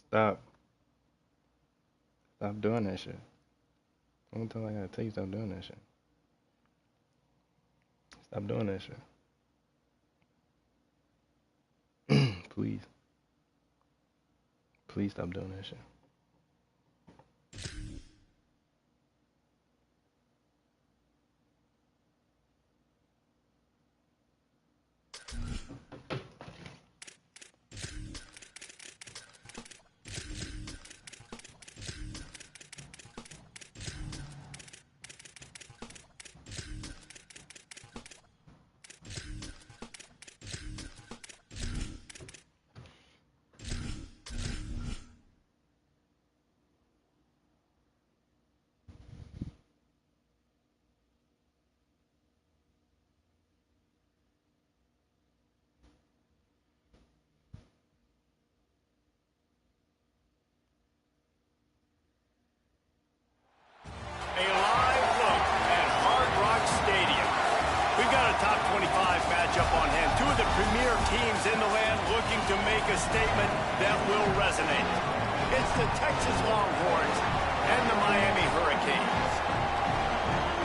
Stop. Stop doing that shit. One time I gotta tell you stop doing that shit. Stop doing that shit. Please. Please stop doing that shit. A live look at Hard Rock Stadium. We've got a top 25 matchup on hand. Two of the premier teams in the land looking to make a statement that will resonate. It's the Texas Longhorns and the Miami Hurricanes.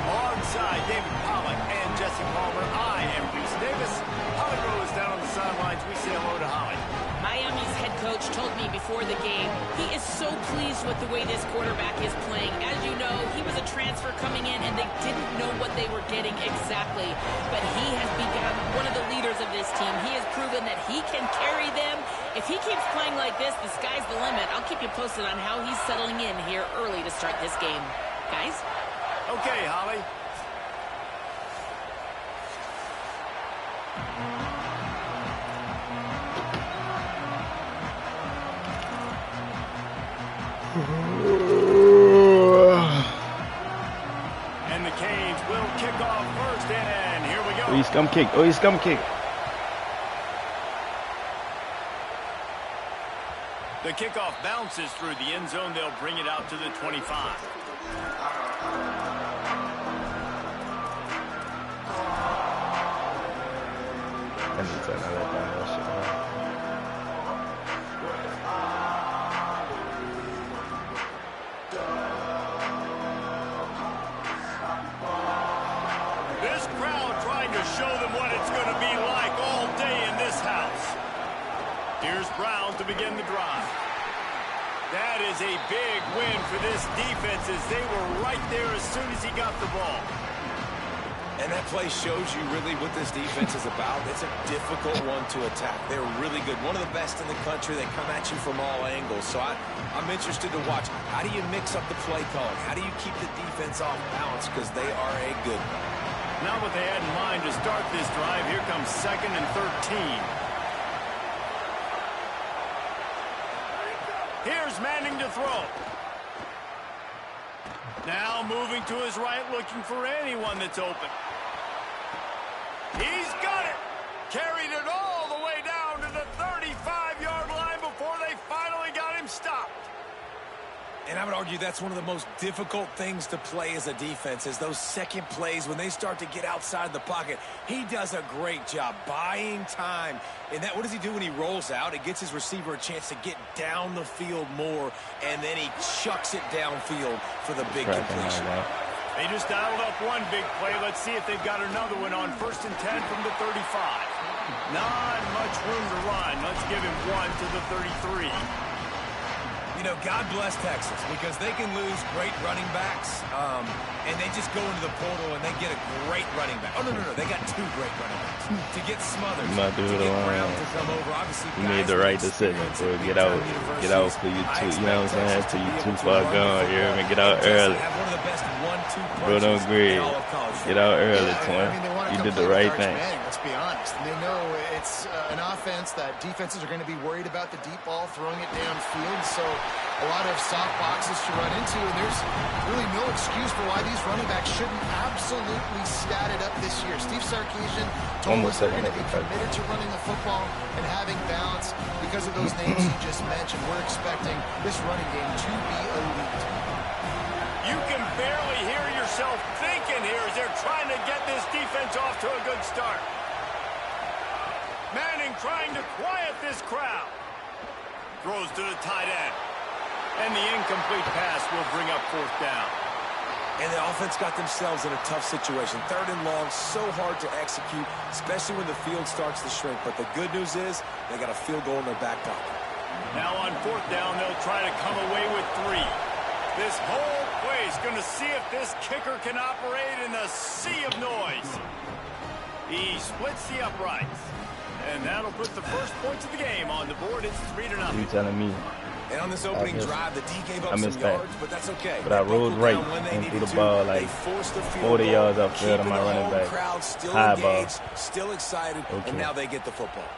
Alongside David Pollack and Jesse Palmer, I am Reese Davis. Holly Rose down on the sidelines. We say hello to Holly. Miami's head coach told me before the game he is so pleased with the way this quarterback is playing. As you know, he was a transfer coming in and they didn't know what they were getting exactly. But he has become one of the leaders of this team. He has proven that he can carry them. If he keeps playing like this, the sky's the limit. I'll keep you posted on how he's settling in here early to start this game. Guys? Okay, Holly. And the Canes will kick off first, and here we go. Oh, you scum kick. Oh, you scum kick. The kickoff bounces through the end zone. They'll bring it out to the 25. This crowd trying to show them what it's going to be like all day in this house. Here's Brown to begin the drive. That is a big win for this defense as they were right there as soon as he got the ball. And that play shows you really what this defense is about. It's a difficult one to attack. They're really good. One of the best in the country. They come at you from all angles. So I'm interested to watch. How do you mix up the play calling? How do you keep the defense off balance? Because they are a good one. Now what they had in mind to start this drive. Here comes 2nd and 13. Here's Manning to throw. Now moving to his right, looking for anyone that's open. He's got it. Carried it all the way down to the 35-yard line before they finally got him stopped. And I would argue that's one of the most difficult things to play as a defense is those second plays when they start to get outside the pocket. He does a great job buying time. And that, what does he do when he rolls out? It gets his receiver a chance to get down the field more, and then he chucks it downfield for the big completion. They just dialed up one big play. Let's see if they've got another one on 1st and 10 from the 35. Not much room to run. Let's give him one to the 33. You know, God bless Texas because they can lose great running backs, and they just go into the portal and they get a great running back. Oh, no, they got two great running backs. To get Smothers, to get Brown to come over, obviously. You made the right decision, bro. Get out for you too. You know what I'm saying? Till you too far gone. You hear me? Get out early. Bro, don't agree. Get out early, twin. You did the right thing. Let's be honest. They know it's an offense that defenses are going to be worried about the deep ball, throwing it downfield. So a lot of soft boxes to run into, and there's really no excuse for why these running backs shouldn't absolutely stat it up this year. Steve Sarkisian told us they're going to be committed to running the football and having balance because of those names you just mentioned. We're expecting this running game to be elite. You can barely hear yourself thinking here as they're trying to get this defense off to a good start. Manning trying to quiet this crowd. Throws to the tight end. And the incomplete pass will bring up 4th down. And the offense got themselves in a tough situation. 3rd and long, so hard to execute, especially when the field starts to shrink. But the good news is they got a field goal in their back pocket. Now on 4th down, they'll try to come away with 3. This whole place going to see if this kicker can operate in the sea of noise. He splits the uprights. And that'll put the first points of the game on the board. It's 3-0. You telling me? And on this opening drive, the D gave up some yards, but that's okay. But I rolled right and threw the ball like 40 yards upfield of my running back. High ball. Still excited, and now they get the football.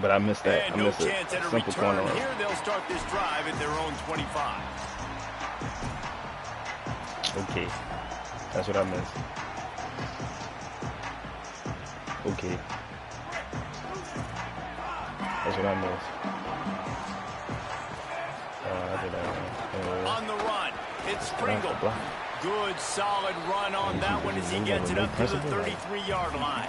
But I missed that. I missed a simple corner. Here they'll start this drive at their own 25. Okay. That's what I missed. Okay. That's what I missed. On the run, it's Pringle. Good, solid run on that one as he gets it up to the 33-yard line.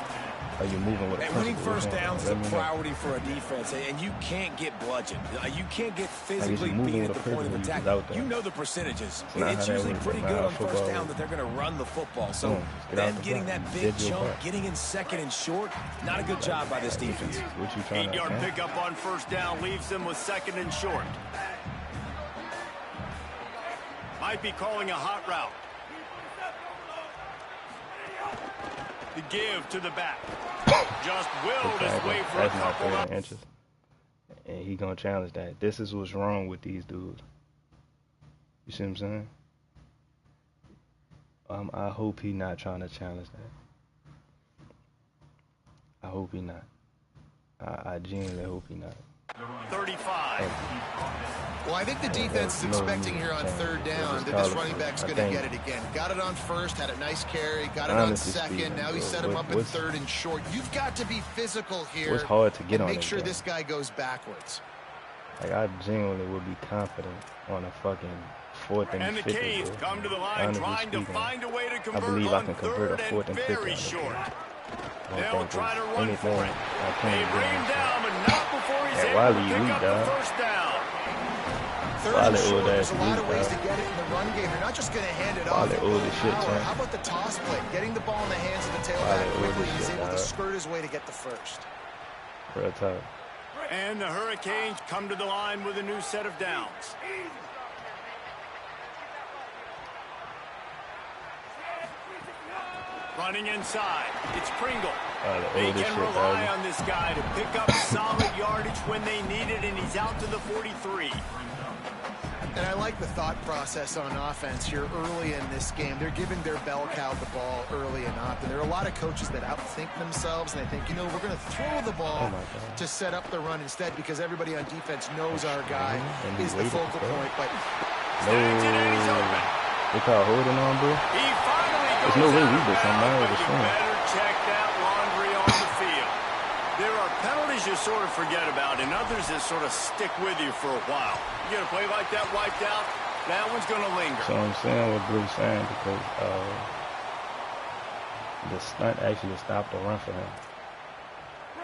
Are you moving with a and winning first down is a priority for a defense, and you can't get bludgeoned. You can't get physically beat at the point of attack. You know the percentages. It's usually pretty good on first down that they're going to run the football. So them getting that big chunk, getting in 2nd and short, not a good job by this defense. 8-yard pickup on first down leaves them with 2nd and short. Might be calling a hot route. The give to the back. Just willed his way for a couple of inches. And he gonna challenge that. This is what's wrong with these dudes. You see what I'm saying? I hope he not trying to challenge that. I hope he not. I genuinely hope he not. 35. Well, I think the defense is expecting here on 3rd down that this running back's going to get it again. Got it on 1st, had a nice carry, got it on 2nd. Now he set him up in 3rd and short. You've got to be physical here. It's hard to get and on. Make sure this guy goes backwards. Like, I genuinely would be confident on a fucking 4th and 50. And the Canes come to the line trying to find a way to convert. I believe I can convert a 4th and 50. Short. They'll try to run for it. They bring him down, but not before he's able to pick up the first down. 3rd and short, there's a lot of ways to get it in the run game. You're not just going to hand it off. How about the toss play? Getting the ball in the hands of the tailback quickly. He's able to skirt his way to get the first. Real tough. And the Hurricanes come to the line with a new set of downs. Running inside, it's Pringle. They can rely on this guy to pick up solid yardage when they need it, and he's out to the 43. And I like the thought process on offense here early in this game. They're giving their bell cow the ball early and often. There are a lot of coaches that outthink themselves, and they think, you know, we're going to throw the ball to set up the run instead because everybody on defense knows our guy is the focal point. But they call holding on, bro. There's no way we did something. Better check that laundry on the field. There are penalties you sort of forget about, and others that sort of stick with you for a while. You get a play like that wiped out, that one's going to linger. So I'm saying what Bruce's saying because the stunt actually stopped the run for him.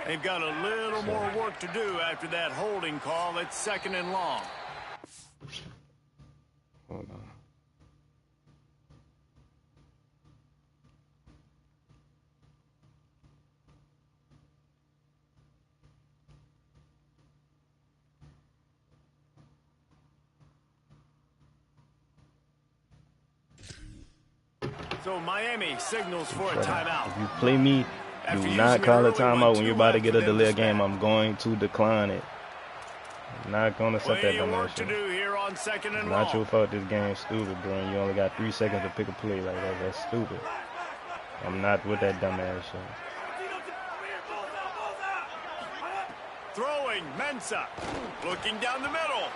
They've got a little more work to do after that holding call. It's 2nd and long. Hold on. So Miami signals for a timeout. If you play me, do not call a timeout when you're about to get a delay game. I'm going to decline it. I'm not going to set that dumbass shit. It's not your fault this game's stupid, bro. And you only got 3 seconds to pick a play like that. That's stupid. I'm not with that dumbass shit. Throwing, Mensah. Looking down the middle.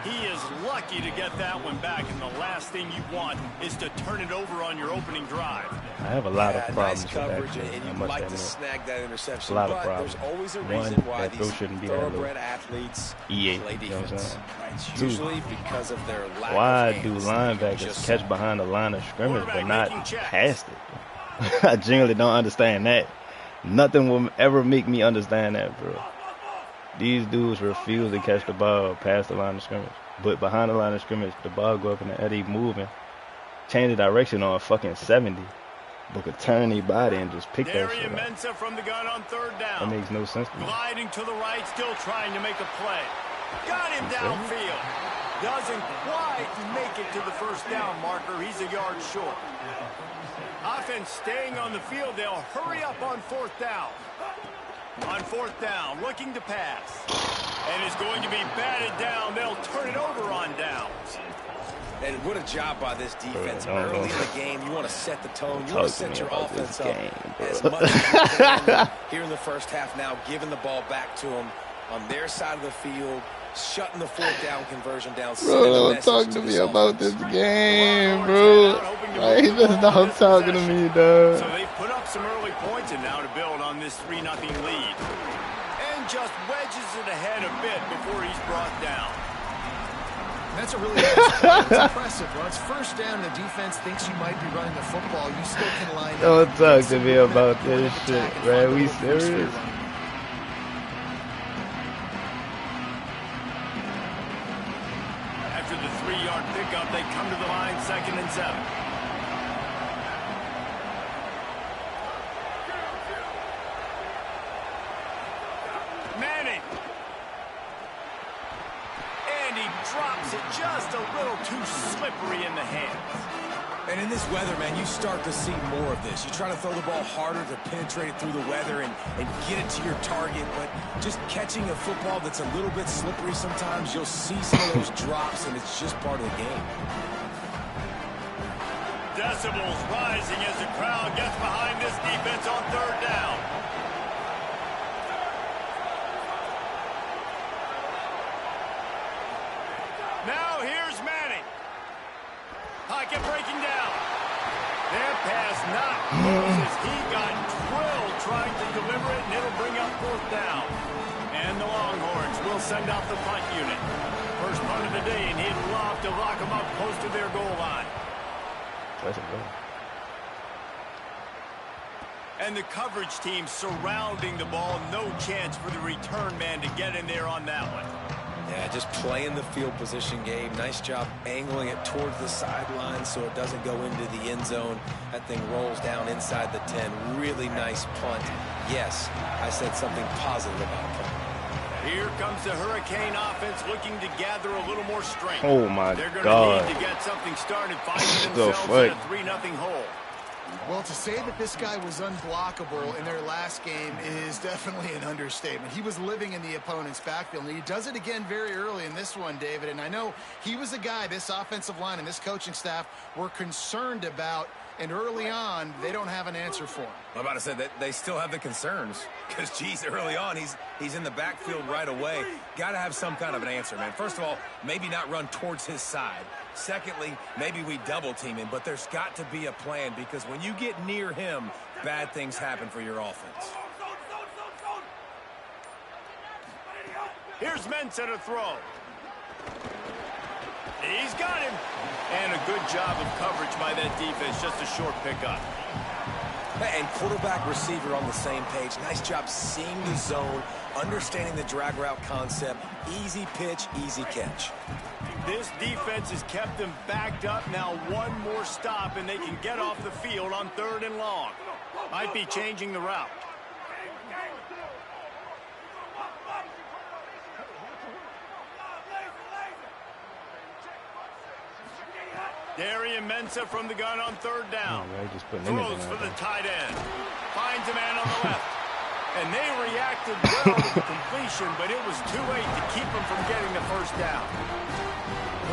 He is lucky to get that one back, and the last thing you want is to turn it over on your opening drive. I have a lot of problems nice coverage, with that. And you'd like to snag that interception, a lot of problems. There's always a reason why these shouldn't be thoroughbred athletes play defense. It's usually because of their lack why of hands. do linebackers catch behind the line of scrimmage but not past it? I genuinely don't understand that. Nothing will ever make me understand that, bro. These dudes refuse to catch the ball past the line of scrimmage. But behind the line of scrimmage, the ball go up in the air, they moving. Change the direction on fucking 70. But could turn their body and just pick that shit up. Mensa from the gun on third down. That makes no sense to me. Gliding to the right, still trying to make a play. Got him downfield. Doesn't quite make it to the first down marker. He's a yard short. Offense staying on the field. They'll hurry up on fourth down. On fourth down, looking to pass. And it's going to be batted down. They'll turn it over on downs. And what a job by this defense. Early in the game, you want to set the tone. You want to set your offense up as much as you can. Here in the first half now, giving the ball back to them on their side of the field, shutting the fourth down conversion down. Bro, don't talk to me about this game, bro. Like, he just not talking to me, dog. So they've put up some early points and now to build on this 3-0 lead. And just wedges it ahead a bit before he's brought down. That's a really nice play. It's impressive. Well, it's first down. The defense thinks you might be running the football. You still can line up. Don't talk to me about this shit, man. We serious? After the 3-yard pickup, they come to the line, 2nd and 7. Manning. And he drops it just a little too slippery in the hands. And in this weather, man, you start to see more of this. You try to throw the ball harder to penetrate it through the weather and get it to your target, but just catching a football that's a little bit slippery sometimes, you'll see some of those drops, and it's just part of the game. Decibels rising as the crowd gets behind this defense on third down. Now here's Manning. Pocket breaking down. That pass not close as he got drilled trying to deliver it, and it'll bring up fourth down. And the Longhorns will send out the punt unit. First punt of the day, and he'd love to lock them up close to their goal line. And the coverage team surrounding the ball. No chance for the return man to get in there on that one. Yeah, just playing the field position game. Nice job angling it towards the sideline so it doesn't go into the end zone. That thing rolls down inside the 10. Really nice punt. Yes, I said something positive about punt. Here comes the Hurricane offense looking to gather a little more strength. Oh, my God. They're going to need to get something started, finding themselves in a 3-0 hole. Well, to say that this guy was unblockable in their last game is definitely an understatement. He was living in the opponent's backfield, and he does it again very early in this one, David. And I know he was a guy this offensive line and this coaching staff were concerned about, and early on, they don't have an answer for him. I'm about to say that they still have the concerns because, geez, early on, he's in the backfield right away. Got to have some kind of an answer, man. First of all, maybe not run towards his side. Secondly, maybe we double team him, but there's got to be a plan because when you get near him, bad things happen for your offense. Here's Mensa to throw. He's got him. And a good job of coverage by that defense. Just a short pickup. And quarterback receiver on the same page. Nice job seeing the zone, understanding the drag route concept. Easy pitch, easy catch. This defense has kept them backed up. Now one more stop, and they can get off the field on 3rd and long. Might be changing the route. Darian Mensa from the gun on 3rd down. Throws for the tight end. Finds a man on the left. And they reacted well to the completion, but it was too late to keep them from getting the first down.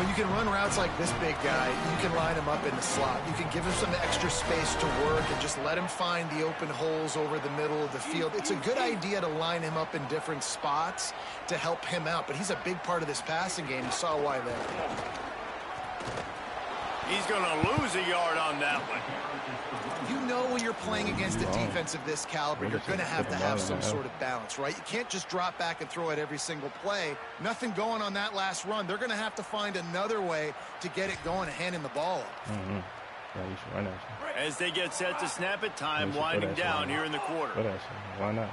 When you can run routes like this big guy, you can line him up in the slot. You can give him some extra space to work and just let him find the open holes over the middle of the field. It's a good idea to line him up in different spots to help him out, but he's a big part of this passing game. You saw why there. He's going to lose a yard on that one. You know when you're playing against a defense of this caliber, you're going to have some sort of balance, right? You can't just drop back and throw it every single play. Nothing going on that last run. They're going to have to find another way to get it going and hand him the ball up. Yeah, you should run that. As they get set to snap it, time winding down here in the quarter. Why not?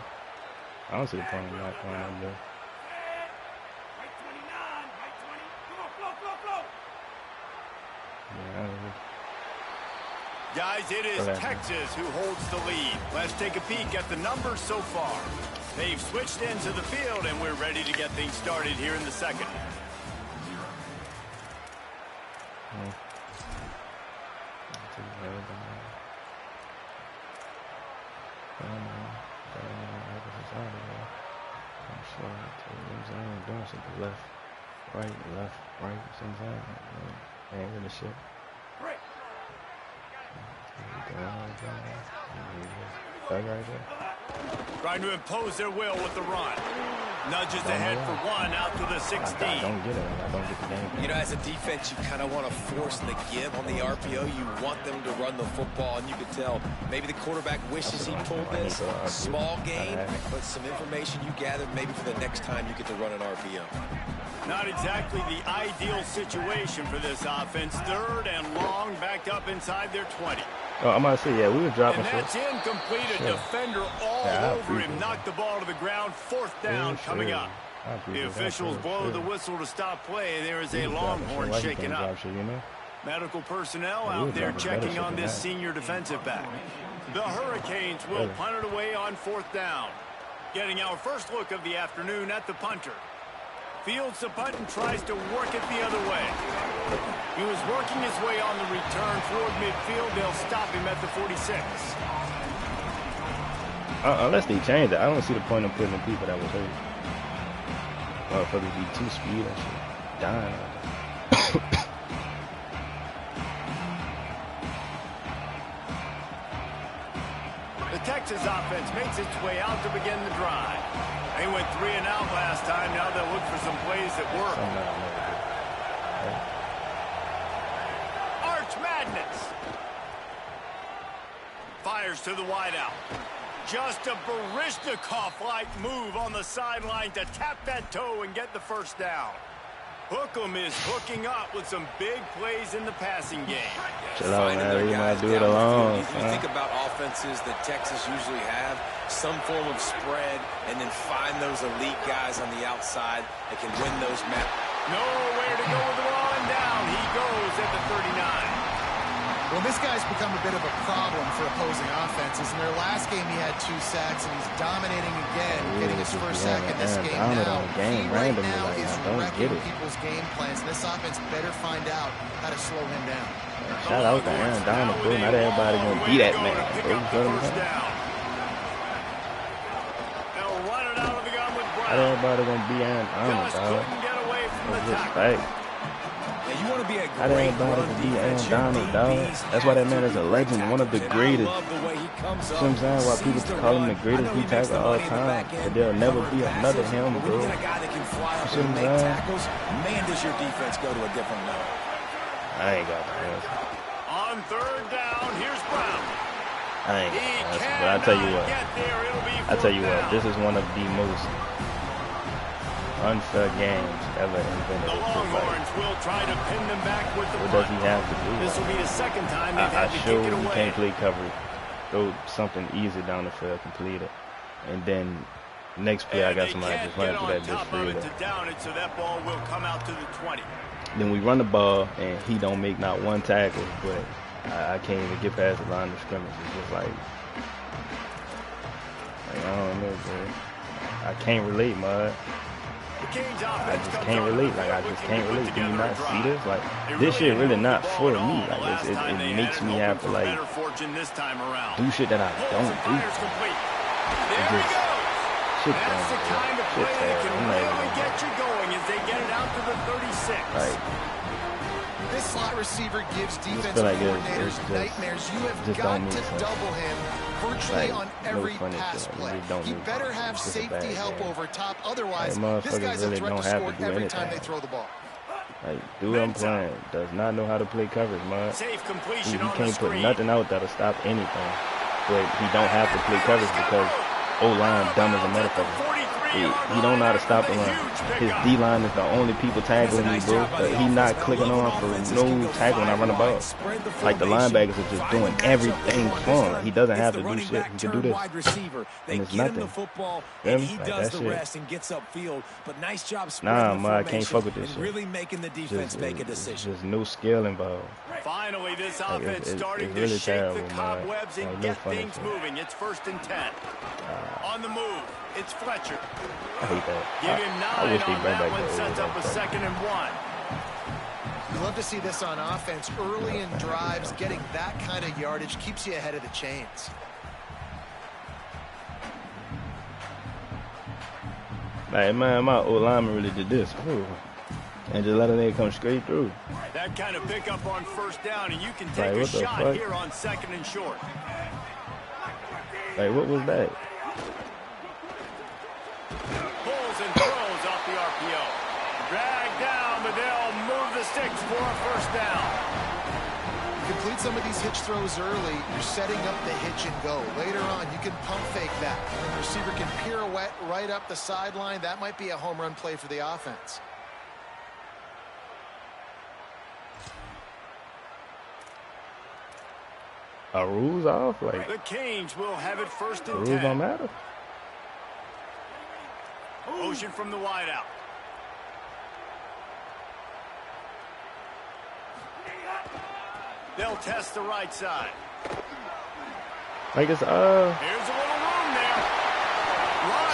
I don't see the point in not going up there. Guys, it is Texas who holds the lead. Let's take a peek at the numbers so far. They've switched into the field, and we're ready to get things started here in the second. Left, right, sometimes. Ain't really shit. Trying to impose their will with the run. Nudges ahead for one out to the 16. I don't get it. I don't get the game. You know, as a defense, you kind of want to force the give on the RPO. You want them to run the football, and you can tell maybe the quarterback wishes he pulled this. Small gain, but some information you gathered maybe for the next time you get to run an RPO. Not exactly the ideal situation for this offense. Third and long, backed up inside their 20. Oh, I'm about to say, yeah, we were dropping shit. And that's incomplete. A defender all over him. Knocked the ball to the ground. Fourth down coming up. The officials blow the whistle to stop play. There is a Longhorn shaking up. Medical personnel out there checking on this senior defensive back. The Hurricanes will punt it away on fourth down. Getting our first look of the afternoon at the punter. Fields the punt and tries to work it the other way. He was working his way on the return toward midfield. They'll stop him at the 46. Unless they change it, I don't see the point of putting the people that was hurt. Motherfuckers be too speed and shit. Dying. The Texas offense makes its way out to begin the drive. They went 3 and out last time. Now they'll look for some plays that work. Arch Madness. Fires to the wideout. Just a Baryshnikov-like move on the sideline to tap that toe and get the first down. Hookem is hooking up with some big plays in the passing game. Chill out, man. You might do it alone. If you think about offenses that Texas usually have, some form of spread, and then find those elite guys on the outside that can win those matches. Nowhere to go with the ball, and down he goes at the 39. Well, this guy's become a bit of a problem for opposing offenses. In their last game, he had 2 sacks, and he's dominating again, getting his first sack in this game now. He right now is wrecking people's game plans. This offense better find out how to slow him down. Shout out to Aaron Donald, bro. Not everybody going to be that man. Not everybody going to be Aaron Donald, dog. Respect. You want to be a I didn't know to be Aaron Donald, dog. That's why that man is a legend, one of the greatest. You know what I'm saying? Why people call him the greatest D tackle of all time. But there'll never be another him, bro. You see what I'm saying? Man, does your defense go to a different level. I ain't got that. On third down, here's Brown. I ain't got that. But I tell you what, this is one of the most unfair games ever invented. The Longhorns will try to pin them back with the what does he have to do? This will be the second time they've had to kick it away. You can't play coverage. Throw something easy down the field, complete it. And then next play, I got somebody just running through that bitch free. So that ball will come out to the 20. Then we run the ball, and he don't make not one tackle, but I can't even get past the line of scrimmage. It's just like I don't know, bro. I can't relate, man. I just can't relate. Like, I just can't relate. Do you not see this? Like, this shit really not for me. Like, it makes me have to, like, do shit that I don't do. It just, shit can really get you going as they get it out to the 36. Like, this slot receiver gives defensive coordinators nightmares. You have got to double him virtually on every pass play. He better have safety help over top. Otherwise, this guy's a threat to score every time they throw the ball. Like, dude I'm playing does not know how to play coverage, man. Safe completion. He can't put nothing out that'll stop anything. But he don't have to play coverage because O-line dumb as a motherfucker. He don't know how to stop the run. His D-line is the only people tackling me, bro. But he not clicking on for no tackle when I run the ball. Like, the linebackers are just doing everything for him. He doesn't have to do shit. He can do this. And it's nothing. Like, that shit. Nah, man, I can't fuck with this shit. Just no skill involved. Finally, this Like, offense starting it's really to shake terrible, the cobwebs man. and Like, get no funny things shit. moving. It's 1st and 10. On the move, it's Fletcher. I hate that. Give him 9 I wish they on bring that back one, the sets up a like that. 2nd and 1. You love to see this on offense. Early in drives, getting that kind of yardage keeps you ahead of the chains. Like, man, my old lineman really did this. Ooh. And just let a nigga come straight through. That kind of pickup on 1st down, and you can take Like, a what the shot fuck? here on 2nd and short. Like, what was that? Pulls and throws off the RPO. Drag down, but they'll move the sticks for a 1st down. Complete some of these hitch throws early, you're setting up the hitch and go. Later on, you can pump fake that. And the receiver can pirouette right up the sideline. That might be a home run play for the offense. Are rules off? Like, The Canes will have it 1st and rules 10. don't matter? Motion from the wideout. They'll test the right side. Like, it's, Here's a little room there.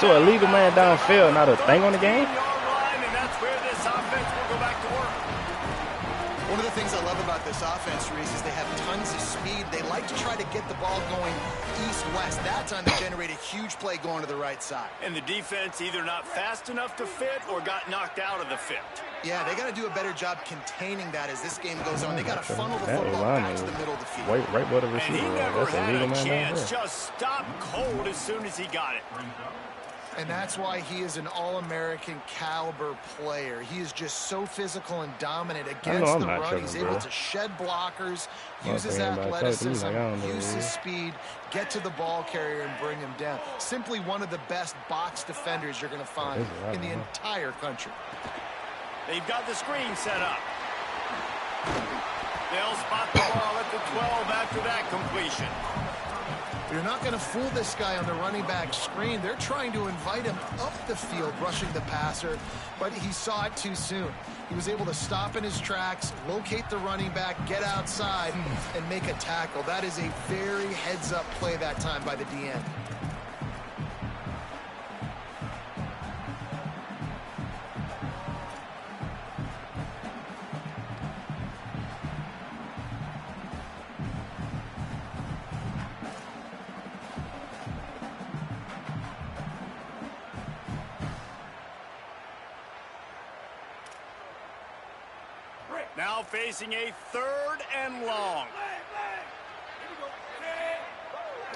so a legal man downfield, not a thing on the game? 13-yard line, and that's where this offense will go back to work. One of the things I love about this offense, Reese, is they have tons of speed. They like to try to get the ball going east-west. That time they generate a huge play going to the right side. And the defense either not fast enough to fit or got knocked out of the fit. Yeah, they got to do a better job containing that as this game goes on. They got to funnel the That football line back is to the middle of the field. right by the And he receiver. never That's a had legal a man down chance. there. Just stopped cold as soon as he got it. And that's why he is an all-American caliber player. He is just so physical and dominant against I'm the not run. He's tripping, able bro. to shed blockers, I'm use his thinking about athleticism, talking to you like, I don't know, use his dude. speed, get to the ball carrier and bring him down. Simply one of the best box defenders you're going to find in the entire country. They've got the screen set up. They'll spot the ball at the 12 after that completion. You're not going to fool this guy on the running back screen. They're trying to invite him up the field, rushing the passer, but he saw it too soon. He was able to stop in his tracks, locate the running back, get outside, and make a tackle. That is a very heads-up play that time by the DN. Now facing a 3rd and long.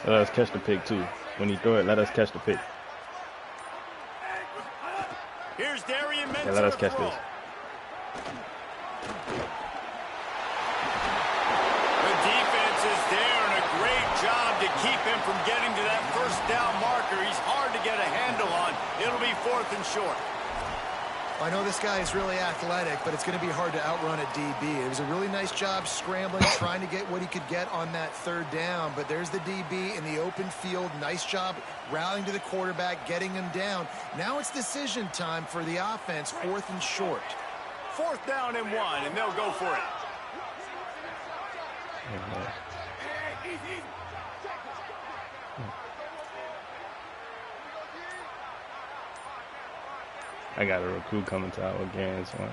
Let us catch the pick, too. When he throw it, let us catch the pick. Here's Darian Mentor. Yeah, let us catch this. The defense is there, and a great job to keep him from getting to that 1st down marker. He's hard to get a handle on. It'll be 4th and short. I know this guy is really athletic, but it's going to be hard to outrun a DB. It was a really nice job scrambling, trying to get what he could get on that 3rd down. But there's the DB in the open field. Nice job rallying to the quarterback, getting him down. Now it's decision time for the offense, 4th and short. 4th down and 1, and they'll go for it. I got a recruit coming to our game, so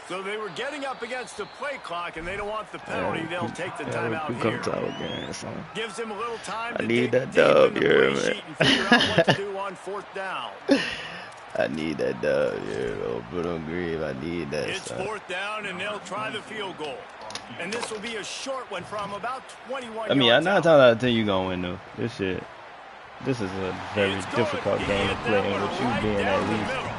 So they were getting up against the play clock, and they don't want the penalty. They'll take the timeout recruit here. coming to our game, so Gives him a little time I to need dig that deep dub, in the you hear play me? sheet and figure out what to do on 4th down. I need that dub, yeah, oh, but don't grieve, I need that It's stuff. 4th down, and they'll try the field goal. And this will be a short one from about 21 I mean, yards 9 out. times out of 10 you gonna win though. This is a very It's difficult good. He game to hit play that in one with you right being down at the least, middle.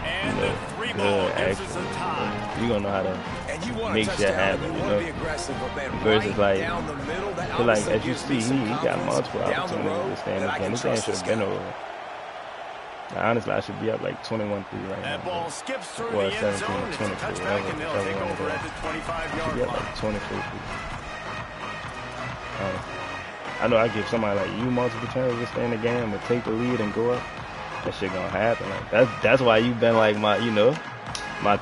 And you the know, 3 good ball gives us a actually. tie. You gonna know how to And you want make a shit touchdown, happen, you you want know. to be aggressive, but man, Versus right like, down the middle, that feel like also as you gives me see, some he got confidence multiple down the opportunities road to stay in that this I game. can This game trust should this have been guy. over. Now, honestly, I should be up like 21-3 right now. That ball skips through Well, the end zone. 17, It's a 23, touchback, and they'll whatever take one over it at is. the 25-yard Should be up line. like 24-3. I know I give somebody like you multiple chances to stay in the game and take the lead and go up. That shit gonna happen. Like that's why you've been like my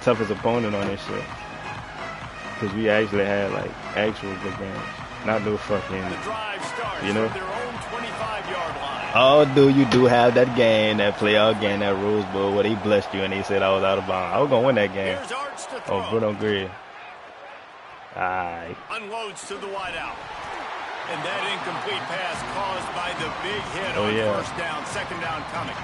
toughest opponent on this shit. because we actually had like actual good games, not no fucking, you know. Oh, dude, you do have that game, that playoff game, that Rose Bowl where they blessed you and they said I was out of bounds. I was gonna win that game. Oh, Bruno Gray. Alright. Unloads to the wideout. And that incomplete pass caused by the big hit on first down, second down coming.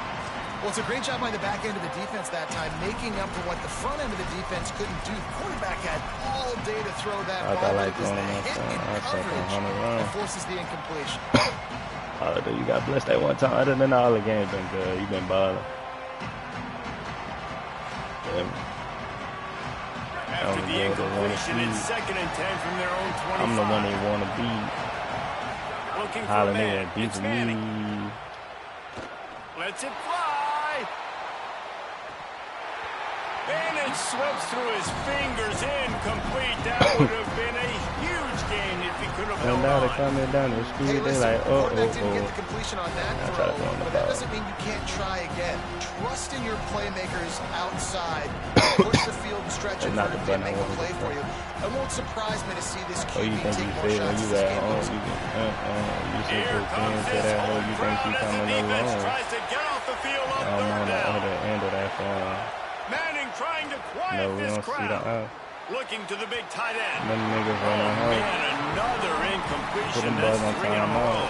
Well, it's a great job by the back end of the defense that time, making up for what the front end of the defense couldn't do. The quarterback had all day to throw that ball. Like it was the hit and coverage that forces the incompletion. Oh, dude, you got blessed that one time. Other than all the games been good. You've been balling. After the incompletion, it's 2nd and 10 from their own 25. I'm the one they want to beat. Looking for a man. Beats me. Lets it fly. And it slips through his fingers. Incomplete. That would have been a huge gain if he could have held on. They're coming down the street. Hey, listen, like, quarterback didn't get the completion on that throw, but that doesn't mean you can't try again. Trust in your playmakers outside. Push the field and stretch it for them, make a play for you. It won't surprise me to see this QB take more shots as this game goes on. You should go to that hole. You think she's coming along? Tries to get off the field on I'm on the third other down. end of that phone. Manning trying to quiet No, we this don't see the crowd. Looking to the big tight end. Them niggas running home. And another incompletion. Put them boys on That's 3 in a time row. out.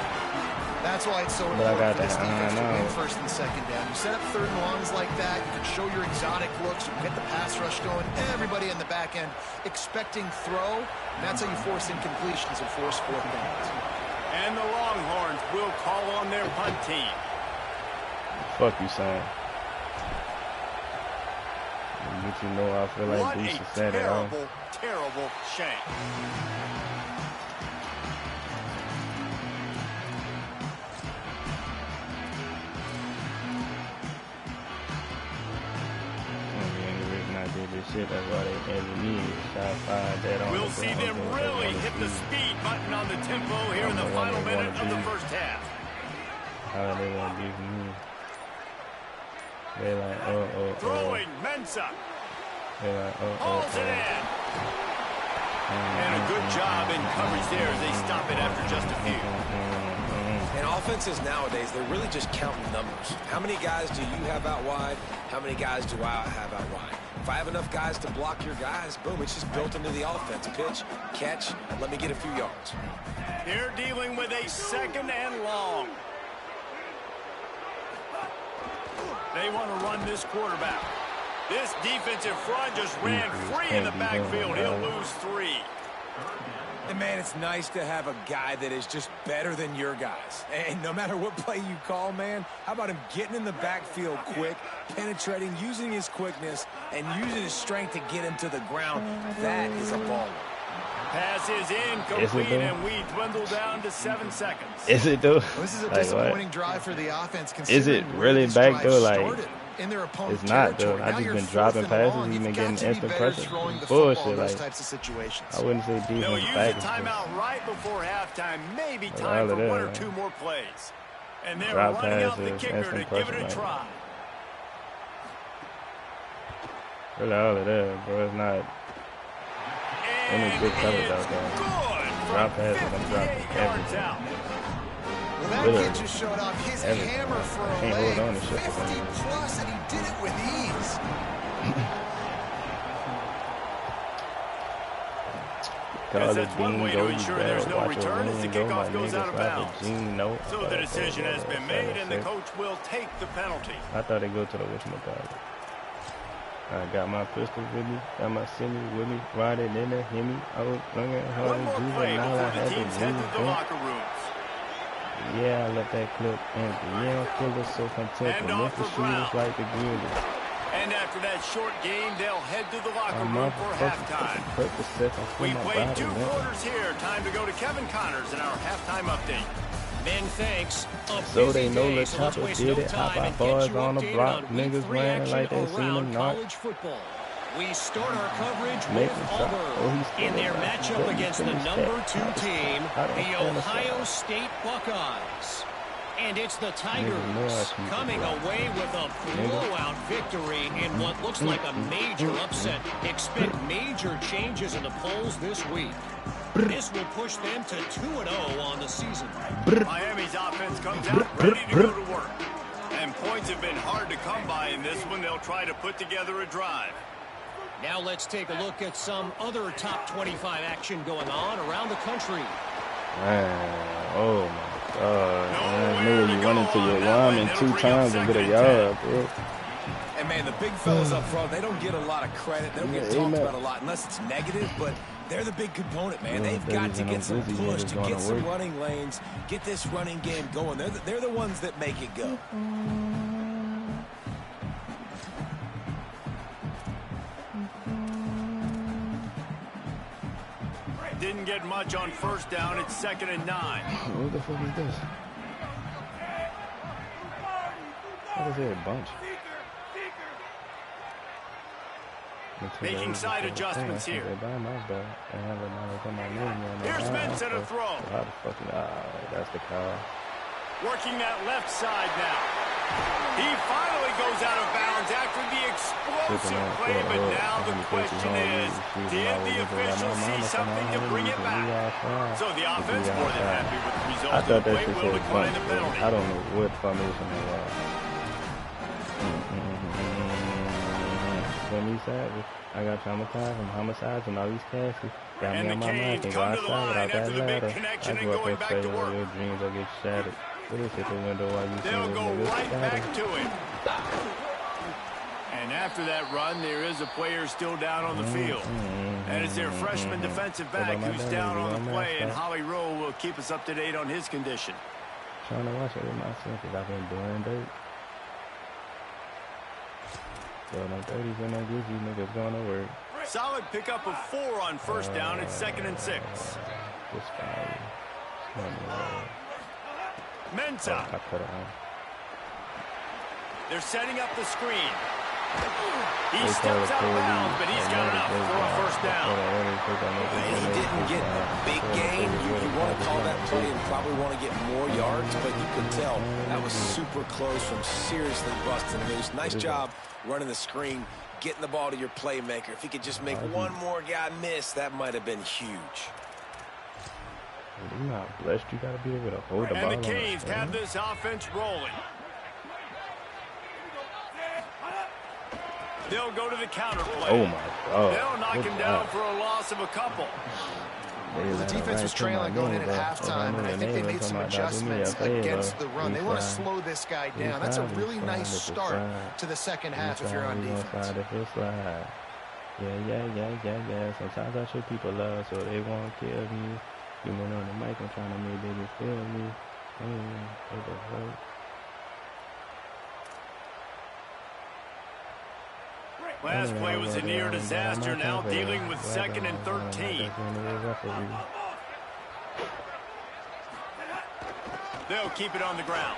That's why it's so But I got important for this that defense to win out. first and second down. You set up third and longs like that, you can show your exotic looks, you can get the pass rush going, everybody in the back end expecting throw, and that's how you force incompletions and force fourth downs. And the Longhorns will call on their punt team. Fuck you, son. But you know, I feel like we should set it off. What a terrible shame. Shit, that's why they ended me. We'll see them really hit the speed button on the tempo here in the final minute of the first half. How they want to be for me? They're like, Throwing Mensa. They're like, Hauls it in. And a good job in coverage there as they stop it after just a few. And offenses nowadays, they're really just counting numbers. How many guys do you have out wide? How many guys do I have out wide? If I have enough guys to block your guys, boom, it's just built into the offense. Pitch, catch, let me get a few yards. They're dealing with a 2nd and long. They want to run this quarterback. This defensive front just ran free in the backfield. He'll lose 3. And, man, it's nice to have a guy that is just better than your guys. And no matter what play you call, man, how about him getting in the backfield quick, penetrating, using his quickness, and using his strength to get him to the ground? That is a baller. Pass is incomplete, and we dwindle down to 7 seconds. Is it, though? Well, this is a disappointing drive for the offense. Is it really back, though? Like, in their opponent's it's not, though. territory. I Now just you're been fourth dropping and passes. long. He's been You've got getting to be instant better pressure. throwing the Bullshit. football in those Like, types of situations. I wouldn't say They'll defense use back. the timeout right before halftime. Maybe Like, time for that, 1 or man. 2 more plays. And they're Drop running out the passes, kicker to instant give it pressure, a man. try. Really, all of that, bro. It's not any good coverage out there. Drop passes, I'm dropping everything. Well, that Really? kid just showed off his Everything. hammer for a Can't leg. hold on to shit for 50 them. plus, and he did it with ease. Call it That's one Dean, way to go, you ensure better there's no watch your return as the lane, go, my kickoff goes nigga, out of slap a bounds. Gene, no. So the decision has been made, and the coach will take the penalty. I thought they go to the whatchamacallit. I got my pistol with me, got my semi with me, riding in there, hit me. I was looking hard One and more grooving, play now I before the had teams to head move to the in. locker rooms. Yeah, I let that clip empty. Yeah, I'm feeling so content. And With off the for shooters Brown. like the Goonies. And after that short game, they'll head to the locker room for halftime. We played 2 quarters here. Time to go to Kevin Connors in our halftime update. Ben, thanks. So they know the chopper did it. Hop out boys on the block. Niggas ran like they seen them not. College football. We start our coverage Make with him stop. Auburn Oh, he's still in their alive. matchup Let me against the finish number that. 2 team, I don't the finish Ohio that. State Buckeyes. And it's the Tigers coming away with a blowout victory in what looks like a major upset. Expect major changes in the polls this week. This will push them to 2-0 on the season. Miami's offense comes out ready to go to work. And points have been hard to come by in this one. They'll try to put together a drive. Now let's take a look at some other top 25 action going on around the country. Man, oh my God. Man, nigga, you run into your lineman 2 times and get a yard, bro. And man, the big fellas up front, they don't get a lot of credit. They don't get talked about a lot unless it's negative, but they're the big component, man. They've got to get some push to get some running lanes, get this running game going. They're the ones that make it go. Didn't get much on first down. It's 2nd and 9. What the fuck is this? What is it, a bunch? Making side adjustments here. Here's Benson to throw. That's the call. Working that left side now. He finally goes out of bounds after the explosive play, but now the question is, did the official see something to bring it back? So the offense more than happy with the result. I thought the that shit will said decline bunch, the penalty. I don't know what formation it was. When he said, I got traumatized from homicides and all these cases. Got me on my mind to go outside without that ladder. I grew up and say, your dreams will get shattered. What is it, the window while you They'll go right back to him. And after that run, there is a player still down on the field. And it's their freshman defensive back who's down on the play, and Holly Rowe will keep us up to date on his condition. Trying to watch it with myself because I've been doing dirt. So no 30s and no glizzy niggas going to work. Solid pickup of 4 on first down. It's 2nd and 6. This fire. Mensah. They're setting up the screen. He steps out of bounds, but he's got enough for a first down. He didn't get a big gain. You want to call that play and probably want to get more yards, but you can tell that was super close from seriously busting loose. Nice job running the screen, getting the ball to your playmaker. If he could just make one more guy miss, that might have been huge. You're not blessed. You got to be able to hold the ball. And the Canes have this offense rolling. They'll go to the counter play. Oh, my God. They'll knock him down for a loss of a couple. The defense was trailing going in at halftime, and I think they made some adjustments against the run. They want to slow this guy down. That's a really nice start to the second half if you're on defense. Yeah. Sometimes I show people love so they won't kill me. You went on the mic and trying to make baby feel me. What the fuck? Last play was a near disaster, now dealing with 2nd and 13. They'll keep it on the ground.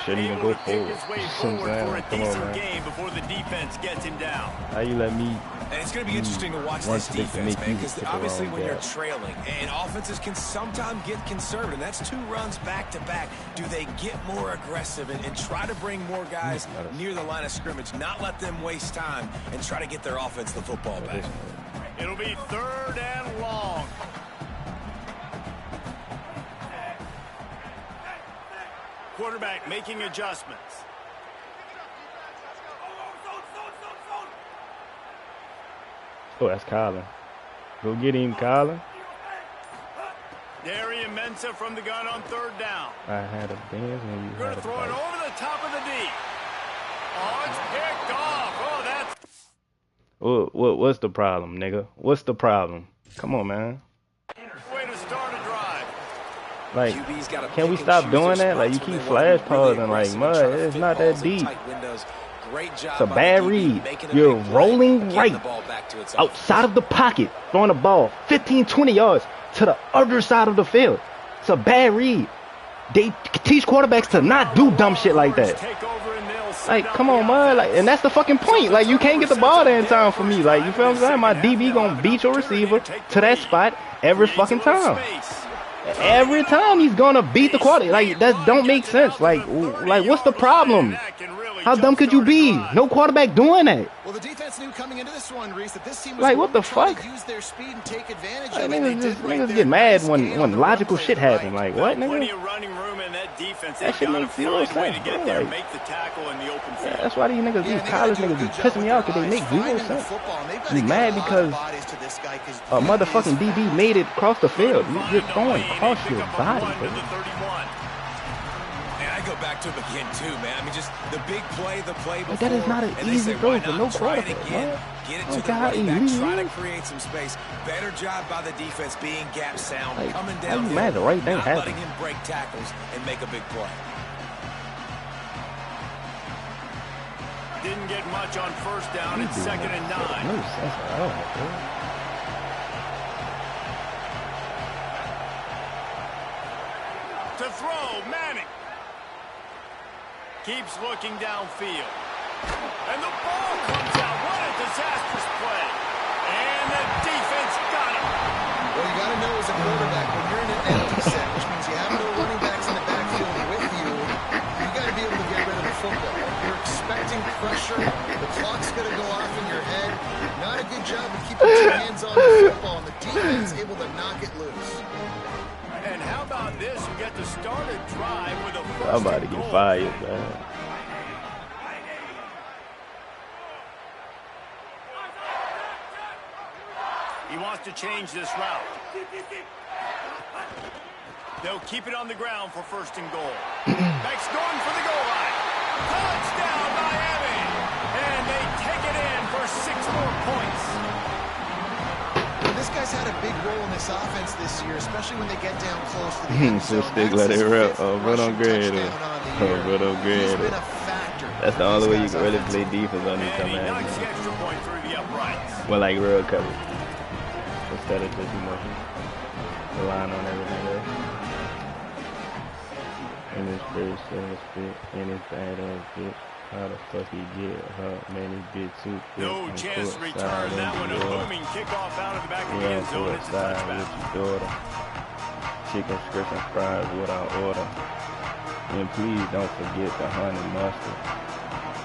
Shouldn't even go forward. His way forward for a decent game before the defense gets him down. How you let me? And it's going to be interesting to watch this defense, man, because obviously when you're trailing, and offenses can sometimes get conservative. That's 2 runs back-to-back. Do they get more aggressive and try to bring more guys near the line of scrimmage, not let them waste time, and try to get their offense the football back? It'll be 3rd and long. Quarterback making adjustments. Oh, that's Colin. Go get him, Colin. Darian Mensah from the gun on 3rd down. I had a dance when you Going to throw it over the top of the D. Oh, it's picked off. Oh, that's... What's the problem, nigga? What's the problem? Come on, man. Way to start a drive. Like, can we stop doing that? Like, you keep flash pausing like mud. It's not that deep. It's a bad read. You're rolling right outside of the pocket, throwing the ball 15, 20 yards to the other side of the field. It's a bad read. They teach quarterbacks to not do dumb shit like that. Like, come on, man. Like, and that's the fucking point. Like, you can't get the ball there in time for me. Like, you feel what I'm saying? My DB gonna beat your receiver to that spot every fucking time. Every time he's gonna beat the quarterback. Like, that don't make sense. Like what's the problem? How dumb could you be? No quarterback doing that. Well, the defense knew coming into this one, Reese, that this team was like, what the fuck? use their speed and take advantage like, of niggas get mad when logical shit happen. Like, what, nigga? That shit makes zero sense, bro. Like, that's why these niggas, these college niggas be pissing me off because they make zero sense. You mad because a motherfucking DB made it across the field. You're throwing across your body, bro. I go back to him again too, man. I mean, just the big play, the play before. Like, that is not an easy throw for no quarterback, man. Get it to the running back, try to create some space. Better job by the defense being gap sound, like, coming down the right thing not happened. letting him break tackles and make a big play. Didn't get much on first down. It's 2nd and 9. No sense at all, bro. To throw, Manning. Keeps looking downfield. And the ball comes out. What a disastrous play. And the defense got him. What you got to know as a quarterback, when you're in an empty set, which means you have no running backs in the backfield with you, you got to be able to get rid of the football. You're expecting pressure. The clock's going to go off in your head. Not a good job of keeping your hands on the football, and the defense able to knock it loose. And how about this? You get to start a drive with a first I'm about to get fired, man. He wants to change this route. They'll keep it on the ground for 1st and goal. Next going for the goal line. Touchdown, Miami! And they take it in for 6 more points. This guy's had a big role in this offense this year, especially when they get down close to the end zone. Stick, let it rip. Oh, bro, don't grade it. Oh, bro, don't grade it. That's the only way you can really play defense on these dumb ass. Well, like real coverage. Instead of just, you know, relying on everything else. In his first spit, in his bad ass bitch. How the fuck he get her? Man, he bit too quick. No chance to return that one. A booming kickoff out of the back of the end zone. It's a touchback. With your daughter. Chicken strips and fries without order. And please don't forget the honey mustard.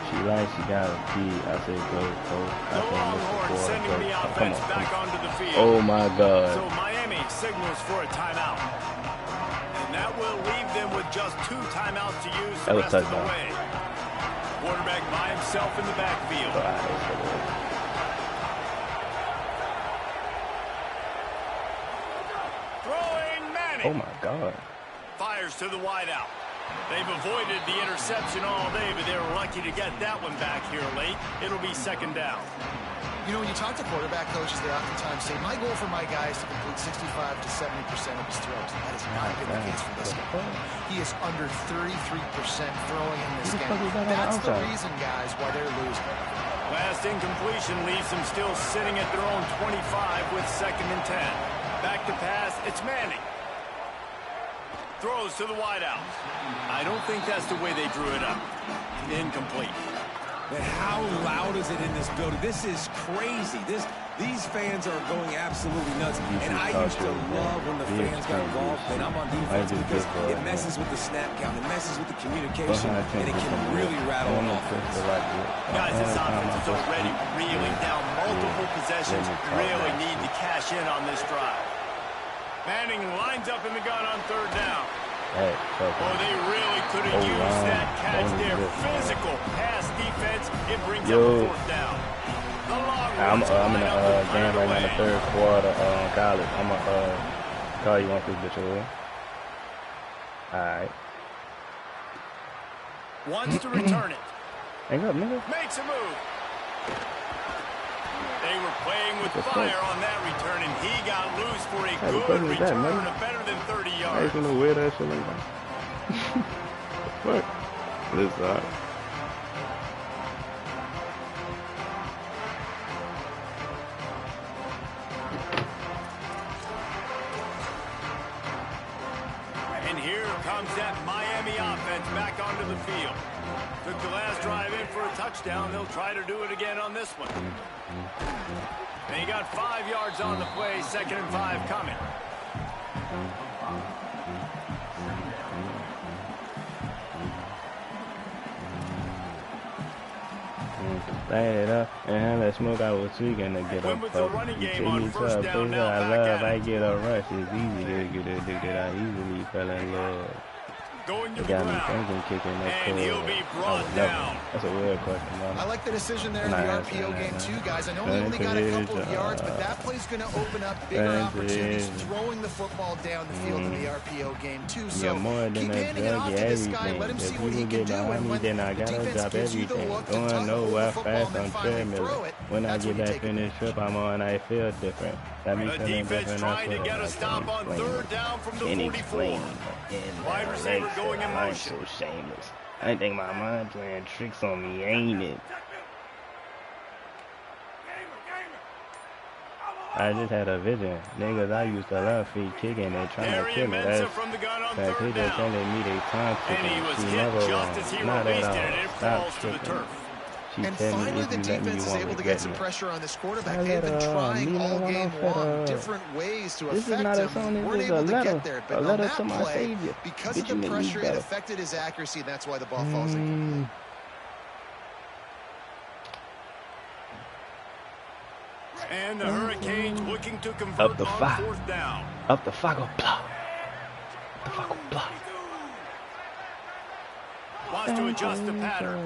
She likes, she got a pee. I said go, go. I can't miss the quarter. Sending the offense back onto the field. Oh my God. So Miami signals for a timeout. And that will leave them with just 2 timeouts to use the rest of the way. Quarterback by himself in the backfield. Throwing Manning. Oh my God. Fires to the wideout. They've avoided the interception all day, but they're lucky to get that one back here late. It'll be 2nd down. You know, when you talk to quarterback coaches, they oftentimes say, my goal for my guy is to complete 65 to 70% of his throws. That has not been the case for this guy. He is under 33% throwing in this game. That's the reason, guys, why they're losing. Last incompletion leaves them still sitting at their own 25 with 2nd and 10. Back to pass, it's Manning. Throws to the wideout. I don't think that's the way they drew it up. Incomplete. But how loud is it in this building? This is crazy. These fans are going absolutely nuts. And I used to love when the fans got involved. And I'm on defense because it messes with the snap count. It messes with the communication. And it can really rattle an offense. Guys, this offense is already reeling down multiple possessions. Really need to cash in on this drive. Manning lines up in the gun on 3rd down. Oh, they really could have used that catch there. Physical pass defense. It brings up 4th down. I'm in a game right now in the 3rd quarter college. I'm going to call you on this bitch over. Alright. Wants to return it. Hang up, nigga. Makes a move. They were playing with fire on that return, and he got loose for a good return of better than 30 yards. I ain't gonna wear that shit like that. What? This sucks. And here comes that Miami offense back onto the field. Took the last drive in for a touchdown. They'll try to do it again on this one. And he got 5 yards on the play. 2nd and 5 coming. Light it up and let smoke. I was tweaking to get up. You take me to a place that I love. I get a rush. It's easy to get addicted. I easily fell in love. It got me thinking, kicking that code. That's a weird question, man. I like the decision there in the RPO game too, guys. I know he only got a couple of yards, but that play's going to open up bigger opportunities throwing the football down the field in the RPO game too. So keep handing it off to this guy. Let him see what he can do. And when defense gives you the look to tuck the football and then finally throw it, when I get that finished trip, I'm on, I feel different. That the defense trying to get a stop on third down from the 44. Wide receiver going in motion. So shameless. I think my mind playing tricks on me, ain't it? I just had a vision. Niggas, I used to love feet kicking and trying to kill me. That's that they just telling me they time kicking. She never won. Not at all. Stop kicking. And finally, the defense is able to get some pressure on this quarterback. They've been trying all game long, different ways to affect him. Weren't able to get there, but on that play, because of the pressure, it affected his accuracy, and that's why the ball falls incomplete. And the Hurricanes looking to convert on fourth down. Up the Fago block. The Fago block. Wants to adjust the pattern.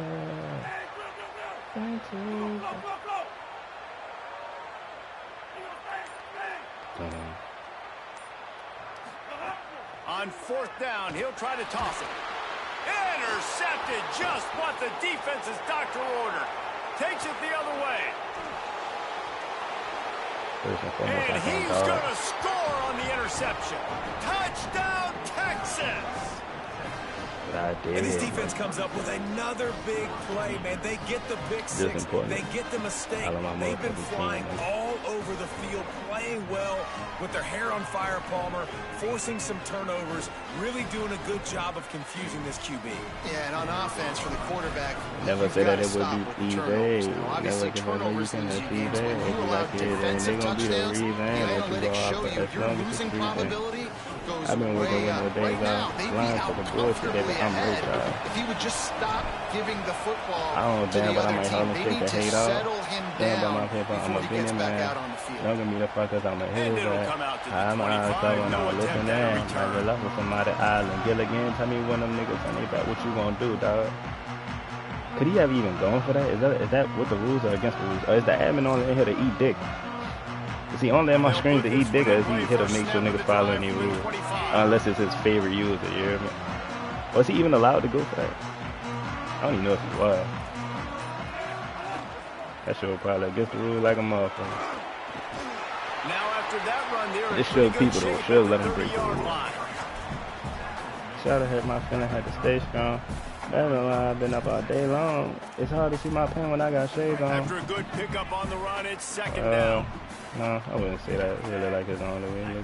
On fourth down, he'll try to toss it. Intercepted, just what the defense's doctor ordered. Takes it the other way. And he's going to score on the interception. Touchdown, Texas! And this defense comes up with another big play, man. They get the pick six. They get the mistake. They've been flying all over the field, playing well with their hair on fire, Palmer, forcing some turnovers, really doing a good job of confusing this QB. Yeah, and on offense for the quarterback, never said that it would be easy. Obviously, turnovers in this game do allow defensive touchdowns. The analytics show you your losing probability goes way up. Right now, they'd be out comfortably ahead if he would just stop giving the football to the other team. They need to settle him down before he gets back out on the field. Don't give me the fuckers, I'm a hitter. I'm out listen there. I just love with somebody island. Gilligan, tell me when them niggas tell me about what you gonna do, dog. Could he have even gone for that? Is that what the rules are against the rules? Or is the admin only in here to eat dick? Is he only on my screen to eat dick, or is he here to make sure niggas follow any rules? Unless it's his favorite user, you hear me? Was he even allowed to go for that? I don't even know if he was. That shit was probably against the rule like a motherfucker. Now after that run there, this show people though, should let him break the rule. Should have hurt my feeling, had to stay strong. That's why I've been up all day long. It's hard to see my pen when I got shades on. After a good pickup on the run, it's second down. No, I wouldn't say that. Really like his only way.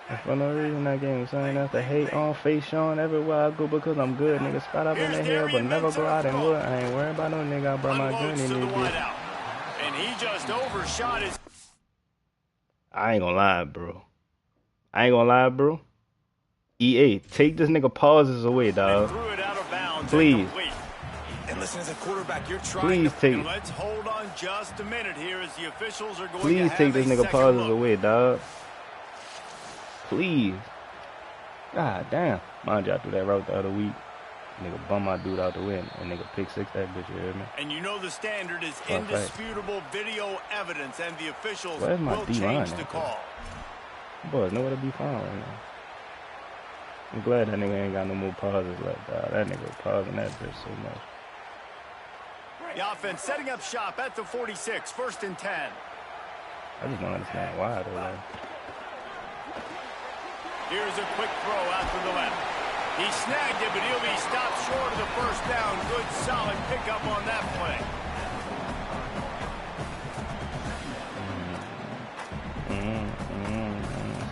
And for no reason, that game was saying that's the hate on face showing everywhere I go because I'm good. Nigga spot up in the hill, but never go out and wood. I ain't worried about no nigga. I brought my gun in this bitch. And he just overshot his. I ain't gonna lie, bro. EA, take this nigga pauses away, dog. Please. And listen, as a quarterback, you're trying please to... take. Let's hold on just a minute here as the officials are going please to take this nigga pauses away, dog. Please. God damn. Mind you, I threw that route the other week. Nigga bum my dude out the way and nigga pick six that bitch, you hear me? And you know the standard is indisputable video evidence, and the officials will change the call. Boys, nowhere to be found right now. I'm glad that nigga ain't got no more pauses left, dog. That nigga was pausing that bitch so much. The offense setting up shop at the 46, 1st and 10. I just don't understand why, though. Like. Here's a quick throw out to the left. He snagged it, but he'll be stopped short of the first down. Good, solid pickup on that play.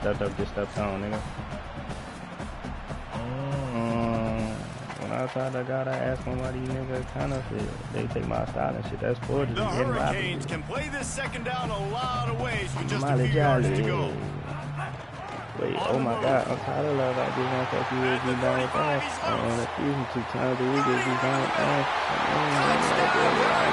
Stepped up, just stepped on, nigga. When I tried to God, I asked him why these niggas counterfeit. They take my style and shit. That's forgery. The Hurricanes can play this second down a lot of ways with just a few yards to go. Wait, oh my God, I'm tired of love. I just want to take you with me down with that. I want to feel you 2 times a week if you don't ask.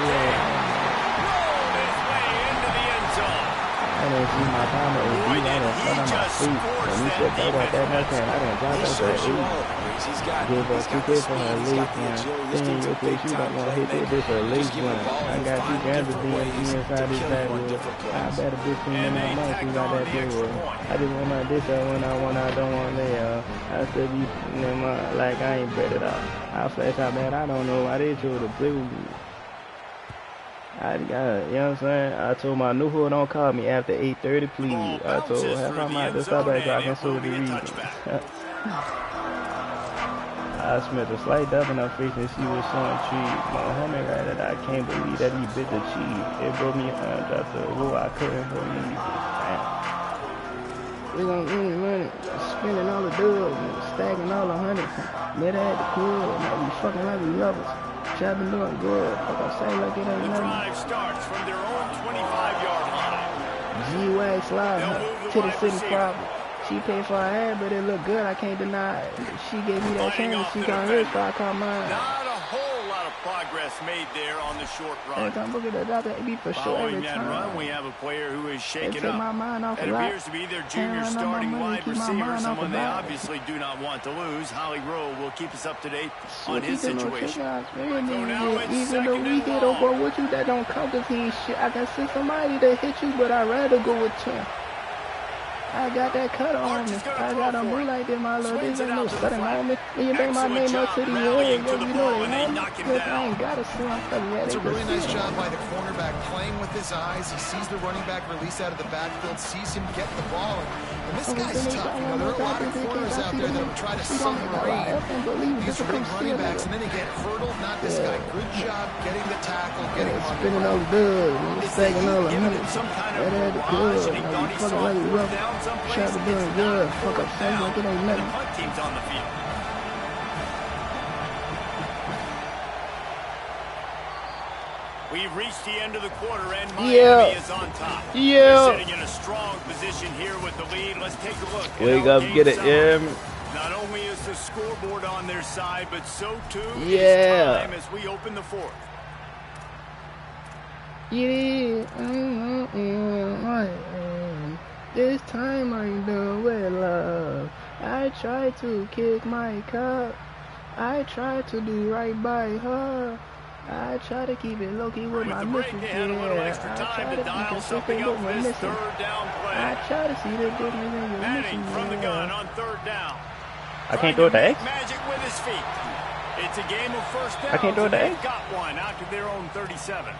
Rolled his way into the end zone. I didn't see my time at OB. I didn't front of my feet. When he said go about that much, I didn't drop that for 8. Give up 2K for her least one. Then you think you don't want to hit this bitch for at least one. I got 2 grams of DMC inside this backwood. I bet a bitch clean in my mouth. She got that playwood. I just want my dish out when I don't want to lay out. I still be in my like I ain't bet it out. I flash out, man. I don't know why they chose to play with me. You know what I'm saying? I told my new hood don't call me after 8:30, please. I told half I might just stop back so I can show the reason. I smelled a slight dub in her face and she was showing trees. My homie right that I can't believe that he bit the cheese. It broke me and dropped the wool. I couldn't hold me. We gon' eat money, spending all the dubs, stacking all the hundreds. Met at the club, now we fucking like we lovers. Been doing good. Fuck I say like it ain't nothing. Drive starts from their own 25-yard line. G-Wag slide to the city problem. She paid for her hair, but it looked good. I can't deny it. She gave me that chance. She got hers, so I caught mine. Not a whole lot of progress made there on the short run. Every time I look at that, that'd be for sure. Following that run, we have a player who is shaken up. My mind off it appears to be their junior starting wide receiver, someone they obviously do not want to lose. Holly Rowe will keep us up to date on his situation. Even though we hit over with you, that don't count because he ain't shit. I can see somebody that hit you, but I'd rather go with 10. I got that cut on me. I got a move like this, my love. This ain't no sudden on me. When you bring my name up to the head, you know they know me. I ain't got to see my fucking head. It's a really nice job by the cornerback playing with his eyes. He sees the running back release out of the backfield, sees him get the ball. And this guy's tough. You know, there are a lot of corners out there that would try to submarine these big running backs, and then they get hurdled. Not this guy. Good job getting the tackle, getting him on the spinning all the dubs, stacking all the hundreds. That had the club. Now you fucking like it rough. Shot the doing good. Fuck up things like it ain't nothing. Punt team's on the field. We've reached the end of the quarter and Miami is on top. They're sitting in a strong position here with the lead. Let's take a look. Wake up, get it, Not only is the scoreboard on their side, but so too is time as we open the fourth. This time I do with love. I try to kick my cup. I try to do right by her. I try to keep it low-key with my missus. I try to be consistent with my missus. I try to see the difference in your Manning from the gun on third down. I can't throw it to X? Magic with his feet. It's a game of first down. I can't throw it to X? Got one out to their own 37.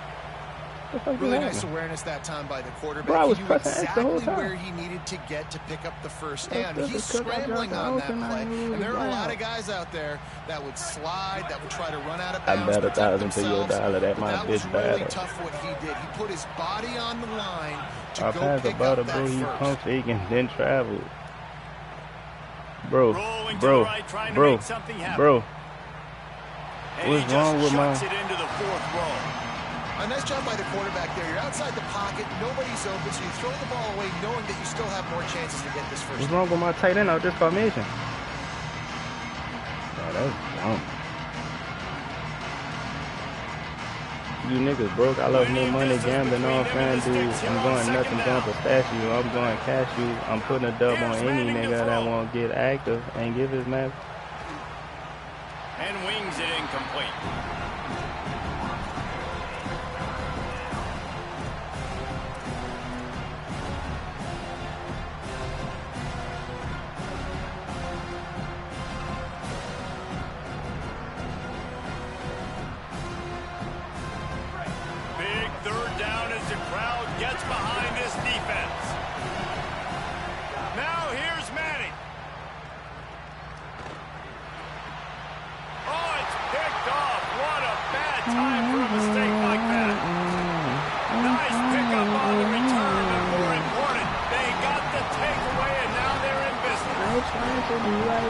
Really nice awareness that time by the quarterback. Bro, I was he knew pressing exactly X the whole time. where he needed to get to pick up the first down. He's scrambling on that play. And there are a lot of guys out there that would slide, that would try to run out of bounds. I bet $1,000 to your dollar. That my bitch was really battle. tough what he did. He put his body on the line to I go passed pick about up a bro. that He first. pump fake and then traveled. Bro. Rolling to the right, trying to make something happen. Bro. And What's he wrong just with my... shuts it into the fourth row. A nice job by the quarterback there. You're outside the pocket, nobody's open, so you throw the ball away knowing that you still have more chances to get this first. What's wrong with my tight end out this formation? Oh, that's dumb. You niggas broke. I love new money, gambling on FanDuel. I'm going nothing, going pistachio. I'm going cashew. I'm putting a dub on any nigga that won't get active and give his man. And wings it incomplete.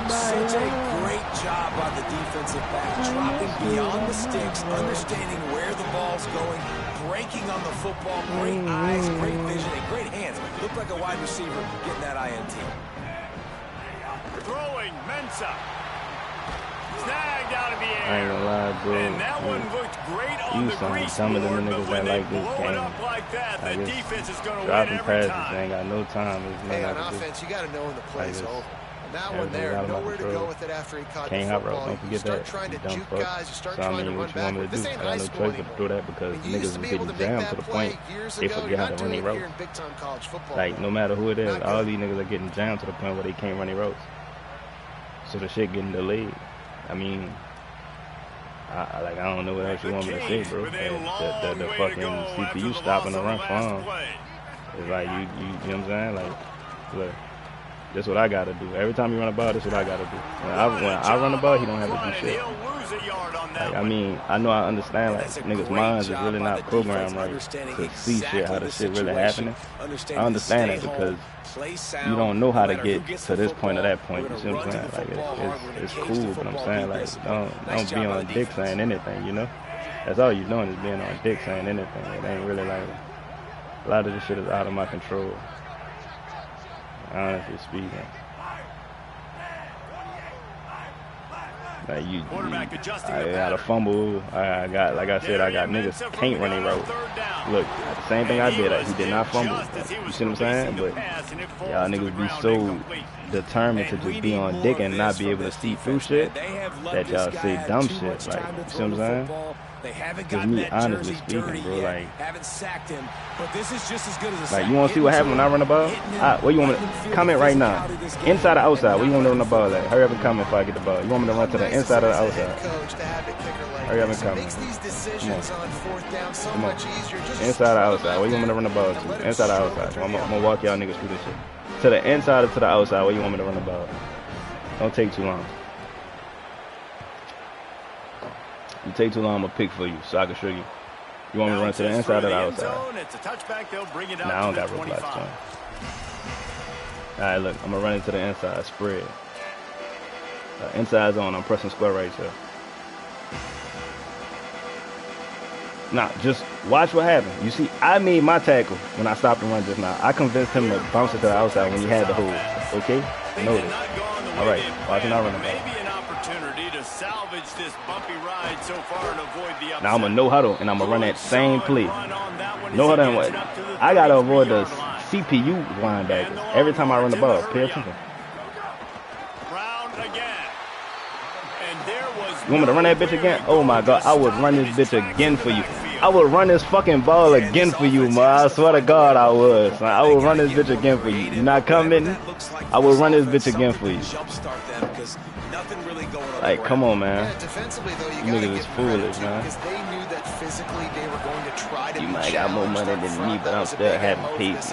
Such a great job by the defensive back, dropping beyond the sticks, understanding where the ball's going, breaking on the football, great eyes, great vision, and great hands. Looked like a wide receiver getting that INT. throwing. Mensah. Snagged out of the air. I ain't gonna lie, bro. And that one looked great on the grease some of them board, niggas but when that they like this blow game, it up like that, the like defense is going to win dropping every passes, time. they ain't got no time. Hey, on offense, you got to know when the play's over. And that one there, nowhere to go with it after he caught the football. Don't forget You start that. trying to juke fuck. guys, you start So, I trying mean, to what run you want me back. to This do? ain't I high got no school choice but to do that because you used niggas to was be able to getting make jammed to that the play point years they ago. forget You're how not to run doing their it here routes. in big-time college football. Like, no matter who it is, Not all good. these niggas are getting jammed to the point where they can't run their routes. So the shit getting delayed. I mean, I don't know what else you want me to say, bro. The fucking CPU stopping the run farm. It's like, you know what I'm saying? Like, look, that's what I got to do. Every time you run a ball, that's what I got to do. When I run the ball, he don't have to do shit. Like, I mean, I know I understand, like, niggas' minds is really not programmed right to see shit, how the shit really happening. I understand that because you don't know how to get to this point or that point. You see what I'm saying? Like, it's cool, but I'm saying, like, don't be on dick saying anything, you know? That's all you're doing is being on dick saying anything. It ain't really like, a lot of this shit is out of my control. Honestly speaking. Like I got a fumble. I got, like I said, I got niggas can't run their route. Look, the same thing I did. He did not fumble. You see what I'm saying? But y'all niggas be so determined to just be on dick and not be able to see through shit that y'all say dumb shit. Like, you see what I'm saying? They haven't Cause gotten me, that honestly jersey speaking, dirty bro, yet. like, Haven't sacked him, but this is just as good as a like, sack. you want to see what happened when I run the ball? What you want me to comment right now? Inside or outside? Where you want me to run the ball at? Hurry up and comment before I get the ball. You want me to run to the inside or the outside? Hurry up and comment. Come on. Inside or outside? Where you want me to run the ball to? Inside or outside? I'm gonna walk y'all niggas through this shit. To the inside or to the outside? Where you want me to run the ball? Don't take too long. You take too long, I'm gonna pick for you so I can show you. You want me to run to the inside or the outside? Nah, I don't got roadblocks on. Alright, look, I'm gonna run into the inside, spread. Inside zone, I'm pressing square right here. Now, just watch what happened. You see, I made my tackle when I stopped and run just now. I convinced him to bounce it to the outside when he had the hold. Okay? Notice. Alright, watch him not run the ball. Salvage this bumpy ride so far and avoid the upset. Now I'm gonna no huddle and I'm gonna run that same play. No huddle and what? I gotta avoid the CPU linebackers every time I run the ball. Pay attention. You want me to run that bitch again? Oh my god, I would run this bitch again for you. I would run this fucking ball again for you, man. I swear to God I would. I would run this bitch again for you. You not coming? I would run this bitch again for you. Like, come on, man. Defensively, though, you niggas is foolish, man. Because they knew that physically they were going to try to. You might got more money than me, but I'm still having peace.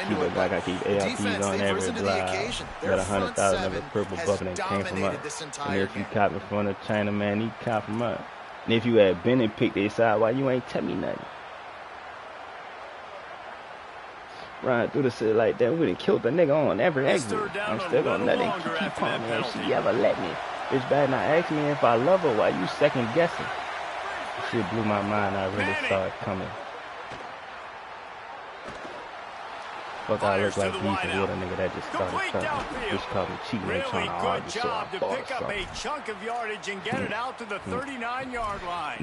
Keep it like I keep ARPs on every drive. Got 100,000 of a purple bucket and came from us. And if you cop in front of China, man, he cop from us. And if you had been and picked their side, why you ain't tell me nothing? Run through the city like that, we done killed the nigga on every exit. I'm still gonna let him keep on me. She ever let me. Bitch better not ask me if I love her while you second guessing. Shit blew my mind, I really saw it coming. Fuck, I look like beef and with a nigga that just started talking. Just called me cheating and trying to argue, so I bought something.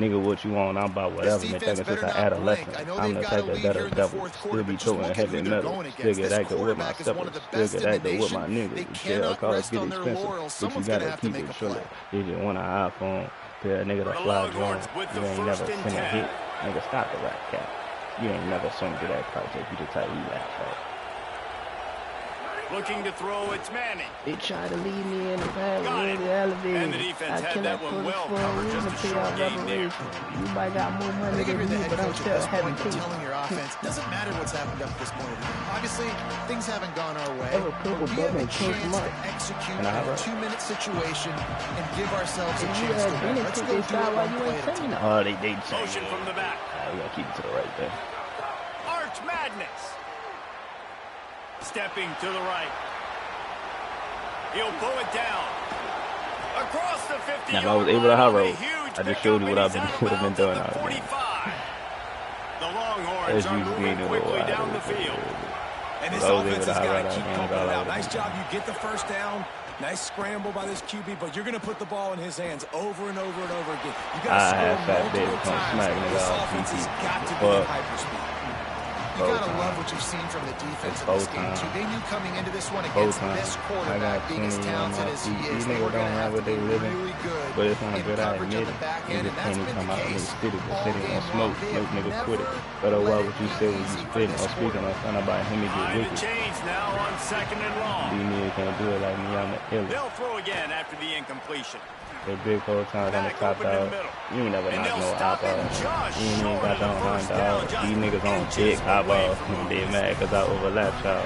Nigga, what you want? I'm about whatever. Nigga, thinking since I adolescent. I'm the type that better devil. Still be throwing heavy metal. Still get active with my steppers. Still get active with my niggas. Jail cars get expensive, but you gotta keep it short. You just want an iPhone. Tell a nigga to fly drone. You ain't never seen a hit. Nigga, stop the rap cap. You ain't never swung to that project. You just tell you laugh at. Looking to throw, it's Manning. They try to leave me in the bag, really elevated. And the defense had that one well covered, just a short gain there. You might got more money than me, but I'm still having peace. Telling your offense, doesn't matter what's happened up to this point. Obviously, things haven't gone our way. But we have a chance to execute in a 2-minute situation and give ourselves a chance to win. Let's go do it one play at a time. Oh, they motion from the back. We gotta keep it to the right there. Arch Madness. Stepping to the right. He'll pull it down. Across the 50. Now, if I was able to high road, I just showed you what I would have been doing out there. The Longhorns are moving quickly down the field. And this offense has got to keep pumping it out. Nice job. You get the first down. Nice scramble by this QB, but you're going to put the ball in his hands over and over and over again. You got to score multiple times. This offense has got to be at hyperspeed. You got to love what you've seen from the defense in this game, too. They knew coming into this one against this quarterback, being as talented as he is, they were going to have to be really good but it's not in good. I coverage admit on the it. back end, and that's been the case City all game smoke, long. nigga quit it. But what you said when you spitting or speaking on something about him, he get wicked. Change now on 2nd and long. These niggas can't do it like me. I'm the illest. They'll throw again after the incompletion. They big whole times on the top dog. You ain't never knock no eyeball. You ain't even got on one dog. These niggas on big eyeballs. They mad because I overlap y'all.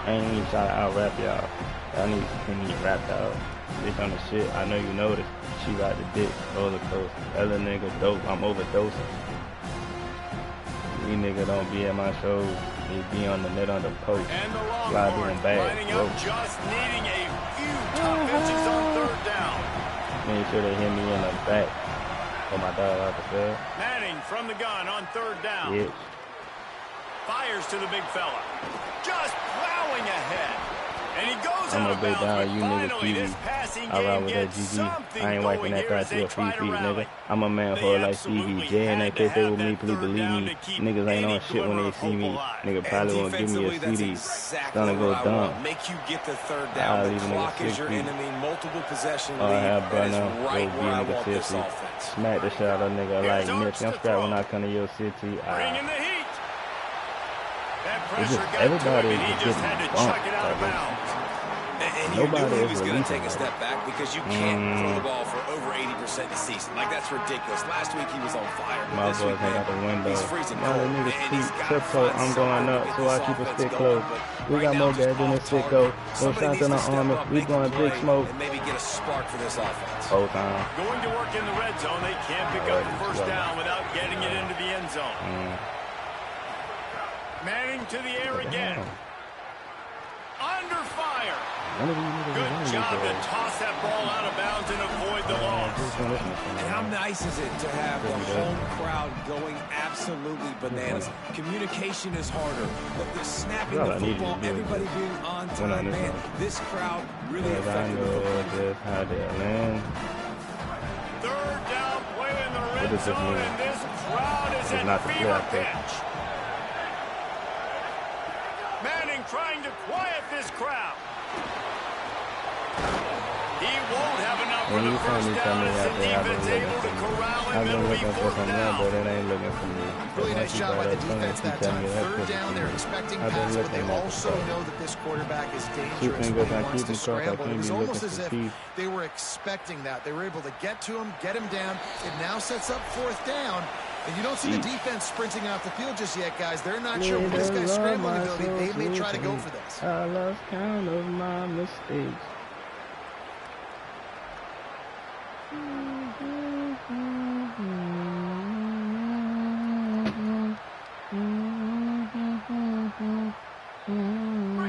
I ain't even trying to out-rap y'all. Y'all need to rap y'all. Bitch on the shit. I know you noticed. She ride the dick. Roller coaster. That little nigga dope. I'm overdosing. These niggas don't be at my shows. They be on the net on the post. Fly doing bad. Just needing a few tough pitches on 3rd down. Make sure they hit me in the back. Oh my dog out the field. Manning from the gun on 3rd down. Yeah. Fires to the big fella. Just plowing ahead. And he goes I'm out a of big bounds, dog. but You niggas finally this see passing I ride game with that gets GG. something I ain't wiping going that here as fast they to try a to feet, rally. nigga. I'm a man for like CB. J and that case, they with me, please believe me. Niggas ain't on shit when they see me. Nigga probably won't give me a CD. Gonna go dumb. Make you get the 3rd down. The clock is your enemy. Multiple possession lead. That is right where I want this offense. Smack the shit out of nigga like Mitch. I'm strapped when I come to your city. Bring in the heat. That pressure just, got everybody to him, and he just had to chuck it out of bumped. bounds. And you knew he was going to take a step back because you can't throw the ball for over 80% the season. Like, that's ridiculous. Last week he was on fire. My this boy week, hang out the window. he's freezing My cold. niggas And keep he's got to tiptoe. find I'm going something up, to so get I this keep a offense stick going. close. But We right got now, more just guys in this off stick target. go. No Somebody shots needs in to the step armor. up, We make a going big play, smoke. and maybe get a spark for this offense. Whole time. Going to work in the red zone. They can't pick up the first down without getting it into the end zone. Manning to the air again. Under fire. Good job to toss that ball out of bounds and avoid the loss. And how nice is it to have the home crowd going absolutely bananas? Communication is harder. The snapping the football, everybody being on time, man. This crowd really affected the football. 3rd down play in the red zone, and this crowd is at fever pitch. Manning trying to quiet this crowd. He won't have enough for the first down as the defense able to corral him. It'll be 4th down. But it ain't looking for me. Really nice job by the defense that time. 3rd down, they're expecting pass, but they also know that this quarterback is dangerous when he wants to scramble. It was almost as if they were expecting that. They were able to get to him, get him down. It now sets up 4th down. And you don't see the defense sprinting off the field just yet, guys. They're not sure what this guy's scrambling ability. They may try to go for this. I lost count of my mistakes.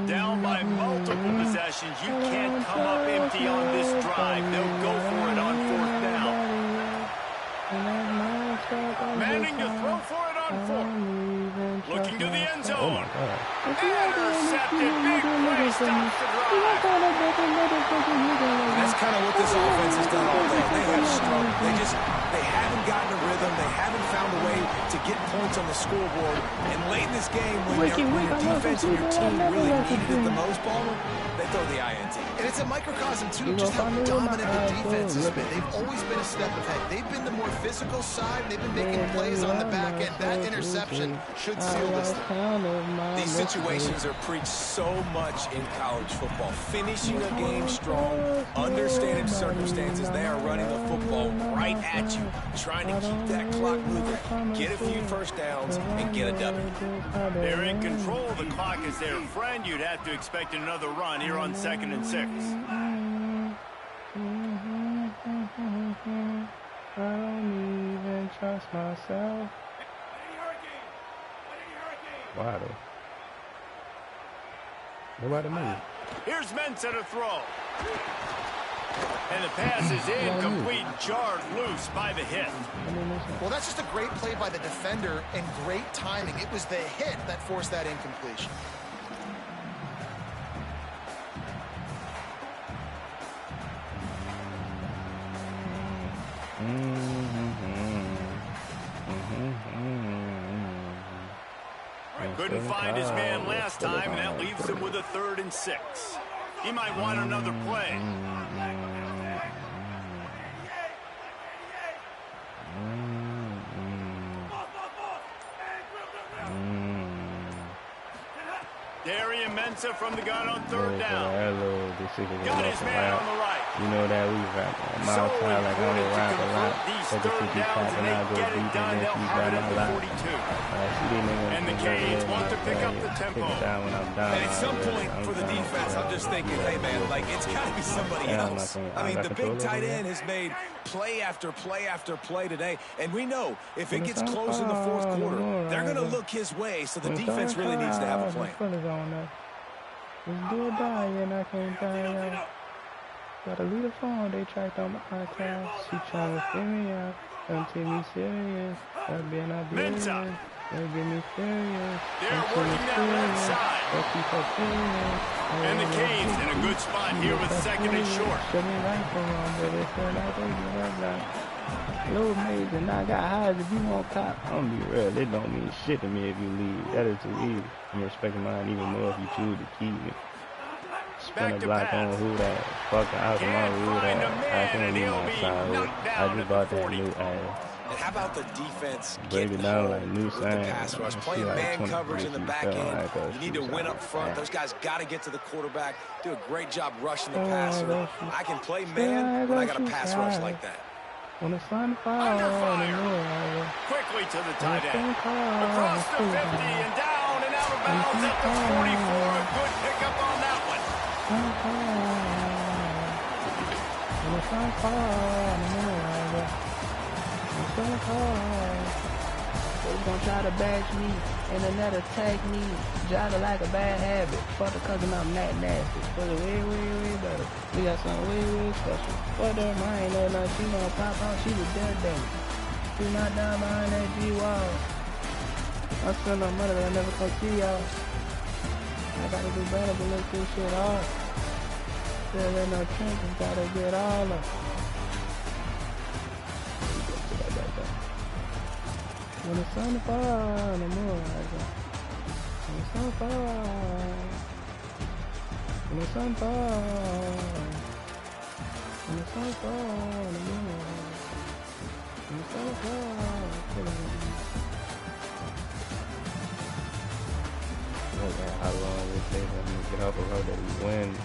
Down by multiple possessions. You can't come up empty on this drive. They'll go for it on 4th down. Manning to throw for it on 4th. Looking to the end zone. Intercepted. Big play. Stops the drive. That's kind of what this offense has done all day. They have struggled. They haven't gotten a rhythm. They haven't found a way to get points on the scoreboard. And late in this game, when your defense and your team really needed it the most, Ballmer, they throw the INT. And it's a microcosm, too, of just how dominant the defense has been. They've always been a step ahead. They've been the more physical side. They've been making plays on the back end. That interception should seal this thing. These situations are preached so much in college football. Finishing a game strong, understanding circumstances. They are running the football right at you, trying to keep that clock moving, get a few first downs, and get a W. They're in control of the clock as their friend. You'd have to expect another run here on 2nd and 6. I don't even trust myself. Why though? Nobody move. Here's Mensah to throw. And the pass is incomplete, jarred loose by the hit. Well, that's just a great play by the defender and great timing. It was the hit that forced that incompletion. Couldn't find his man last time, and that leaves him with a 3rd and 6. He might want another play. Darian Mensah from the gun on 3rd down. Got his man on the right. You know that we rap on my time like I'm a rap a lot. These 3rd downs, and they get it done. They'll have it at the 42. And the Canes want to pick up the tempo. And at some point for the defense, I'm just thinking, hey, man, like, it's got to be somebody else. I mean, the big tight end has made play after play after play today. And we know if it gets close in the 4th quarter, they're going to look his way, so the defense really needs to have a plan. Let's do or die, and I can't die out. Gotta leave the phone, they tracked on my iCloud. She tryna fit me out, don't take me serious. That being not serious, they get me serious. They're working that left side. And the Canes in a good spot here with 2nd and short. Show me right for wrong, but it's like they give up like low maze, and I got highs if you want cop. I'm gonna be real, it don't mean shit to me if you leave. That is too easy. I'm respecting mine even more if you choose to keep it. Spin a block on who that. Fuck out of my who that. I can't leave my side. I just bought that new ass. And how about the defense? Break it down like new sign. Pass rush, playing man coverage in the back end. You need to win up front. Those guys got to get to the quarterback. Do a great job rushing the passer. I can play man when I got a pass rush like that. When the sun falls, quickly to the tight end. Across the 50 and down and out of bounds at the 44. A good pickup on that one. When the sun falls, they're gonna try to bash me and then attack me. Jolly like a bad habit. Fuck the cousin, I'm that nasty. But way better. We got something way special. Fuck them, I ain't know nothing. She gonna pop out, she was dead daddy. She not down behind that G-wall. I spend no money that I never come see y'all. I gotta do better, but look this shit off. There ain't no trenches, gotta get all of. When the sun falls, the moon rises. When the sun falls, when the sun falls, when the sun falls, the moon rises. When the sun falls, look at how long it takes him to get off a road that he wins.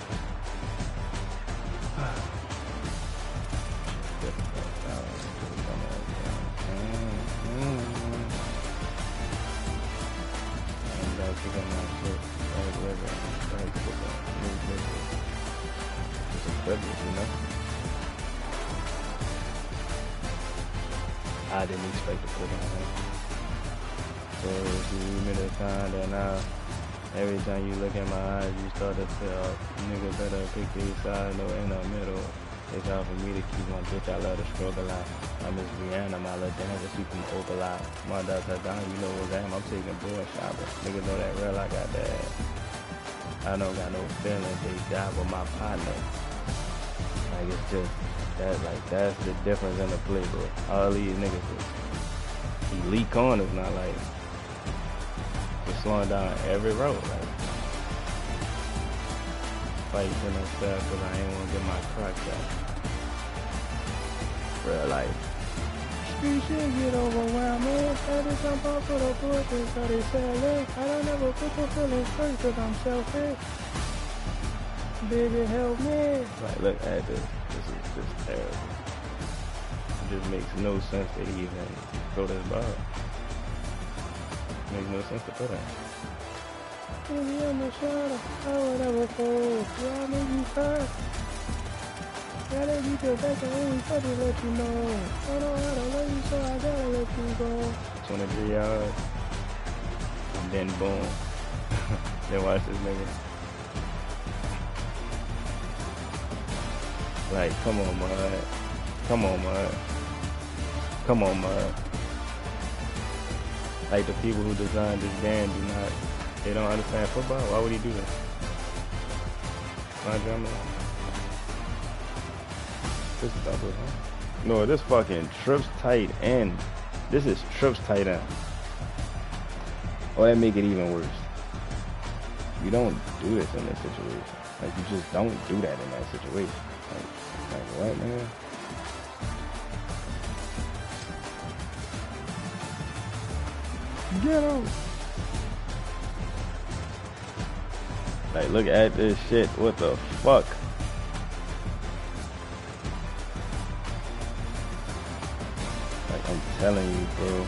I didn't expect to put on him. So if you give me the time, then every time you look in my eyes, you start to feel, nigga better pick these sides, no in the middle. It's hard for me to keep my bitch, I love to struggle out. I miss Rihanna, my little dancer, she from Opal out. My daughter down, you know what's that, I'm taking boy shopping. Niggas know that real, I got that. I don't got no feelings, they die with my partner. Like it's just, that's the difference in the play, bro. All these niggas is elite corners, not like just slowing down every road. Like fight for themselves because I ain't want to get my cracks out. Real life. Street shit get overwhelming. Every time I put a bullshit, so they selling. I don't ever put your feelings first because I'm selfish. Baby, help me. Like, look at this. This is just terrible. It just makes no sense to even throw this ball. Makes no sense to put it. Baby, I'm a shadow. I would ever fold. Y'all make me cry. Gotta beat your back and only try to let you know. I know how to love you, so I gotta let you go. 23 yards. And then boom. Then watch this nigga. Like, come on, man. Come on, man. Come on, man. Like, the people who designed this game they don't understand football. Why would he do that? My drama. This is double, huh? No, this fucking trips tight end. This is trips tight end. Or that make it even worse. You don't do this in this situation. Like, you just don't do that in that situation. Like what, man? Get him! Like, look at this shit. What the fuck? Like, I'm telling you, bro.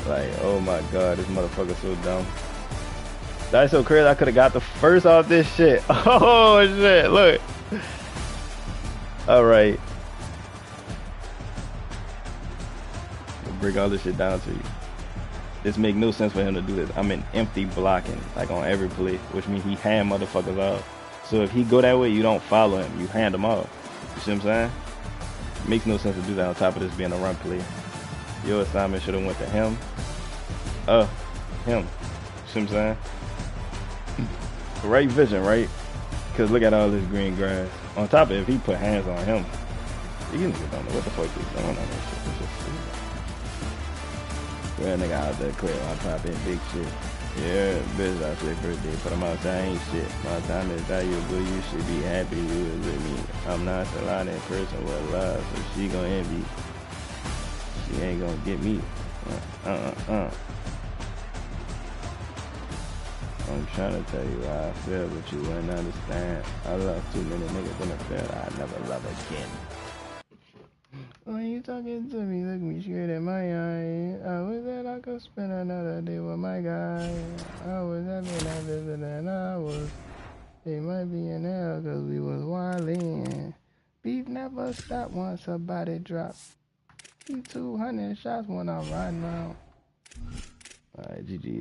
Like, oh my god, this motherfucker's so dumb. That's so crazy. I could have got the first off this shit. Oh shit, look. Alright. Break all this shit down to you. This make no sense for him to do this. I'm in empty blocking, like on every play, which means he hand motherfuckers off. So if he go that way, you don't follow him. You hand him off. You see what I'm saying? Makes no sense to do that on top of this being a run play. Your assignment should have went to him. Him. See what I'm saying? Right vision, right? Because look at all this green grass. On top of it, if he put hands on him, you niggas don't know what the fuck he's going on this shit. It's just stupid. Real nigga out there clear on top of big shit. Yeah, bitch, I say birthday, put him outside, ain't shit. My time is valuable, you should be happy you was with me. I'm not a lot in person with love, so she gon' envy. She ain't gonna get me. I'm trying to tell you how I feel, but you wouldn't understand. I love too many niggas in the field, I never love again. When you talking to me, look me straight in my eye. I wish that I could spend another day with my guy. I was having that visit and I was. They might be in hell cause we was wildin'. Beef never stopped once her body dropped. 200 shots when I'm riding around. Alright, GG.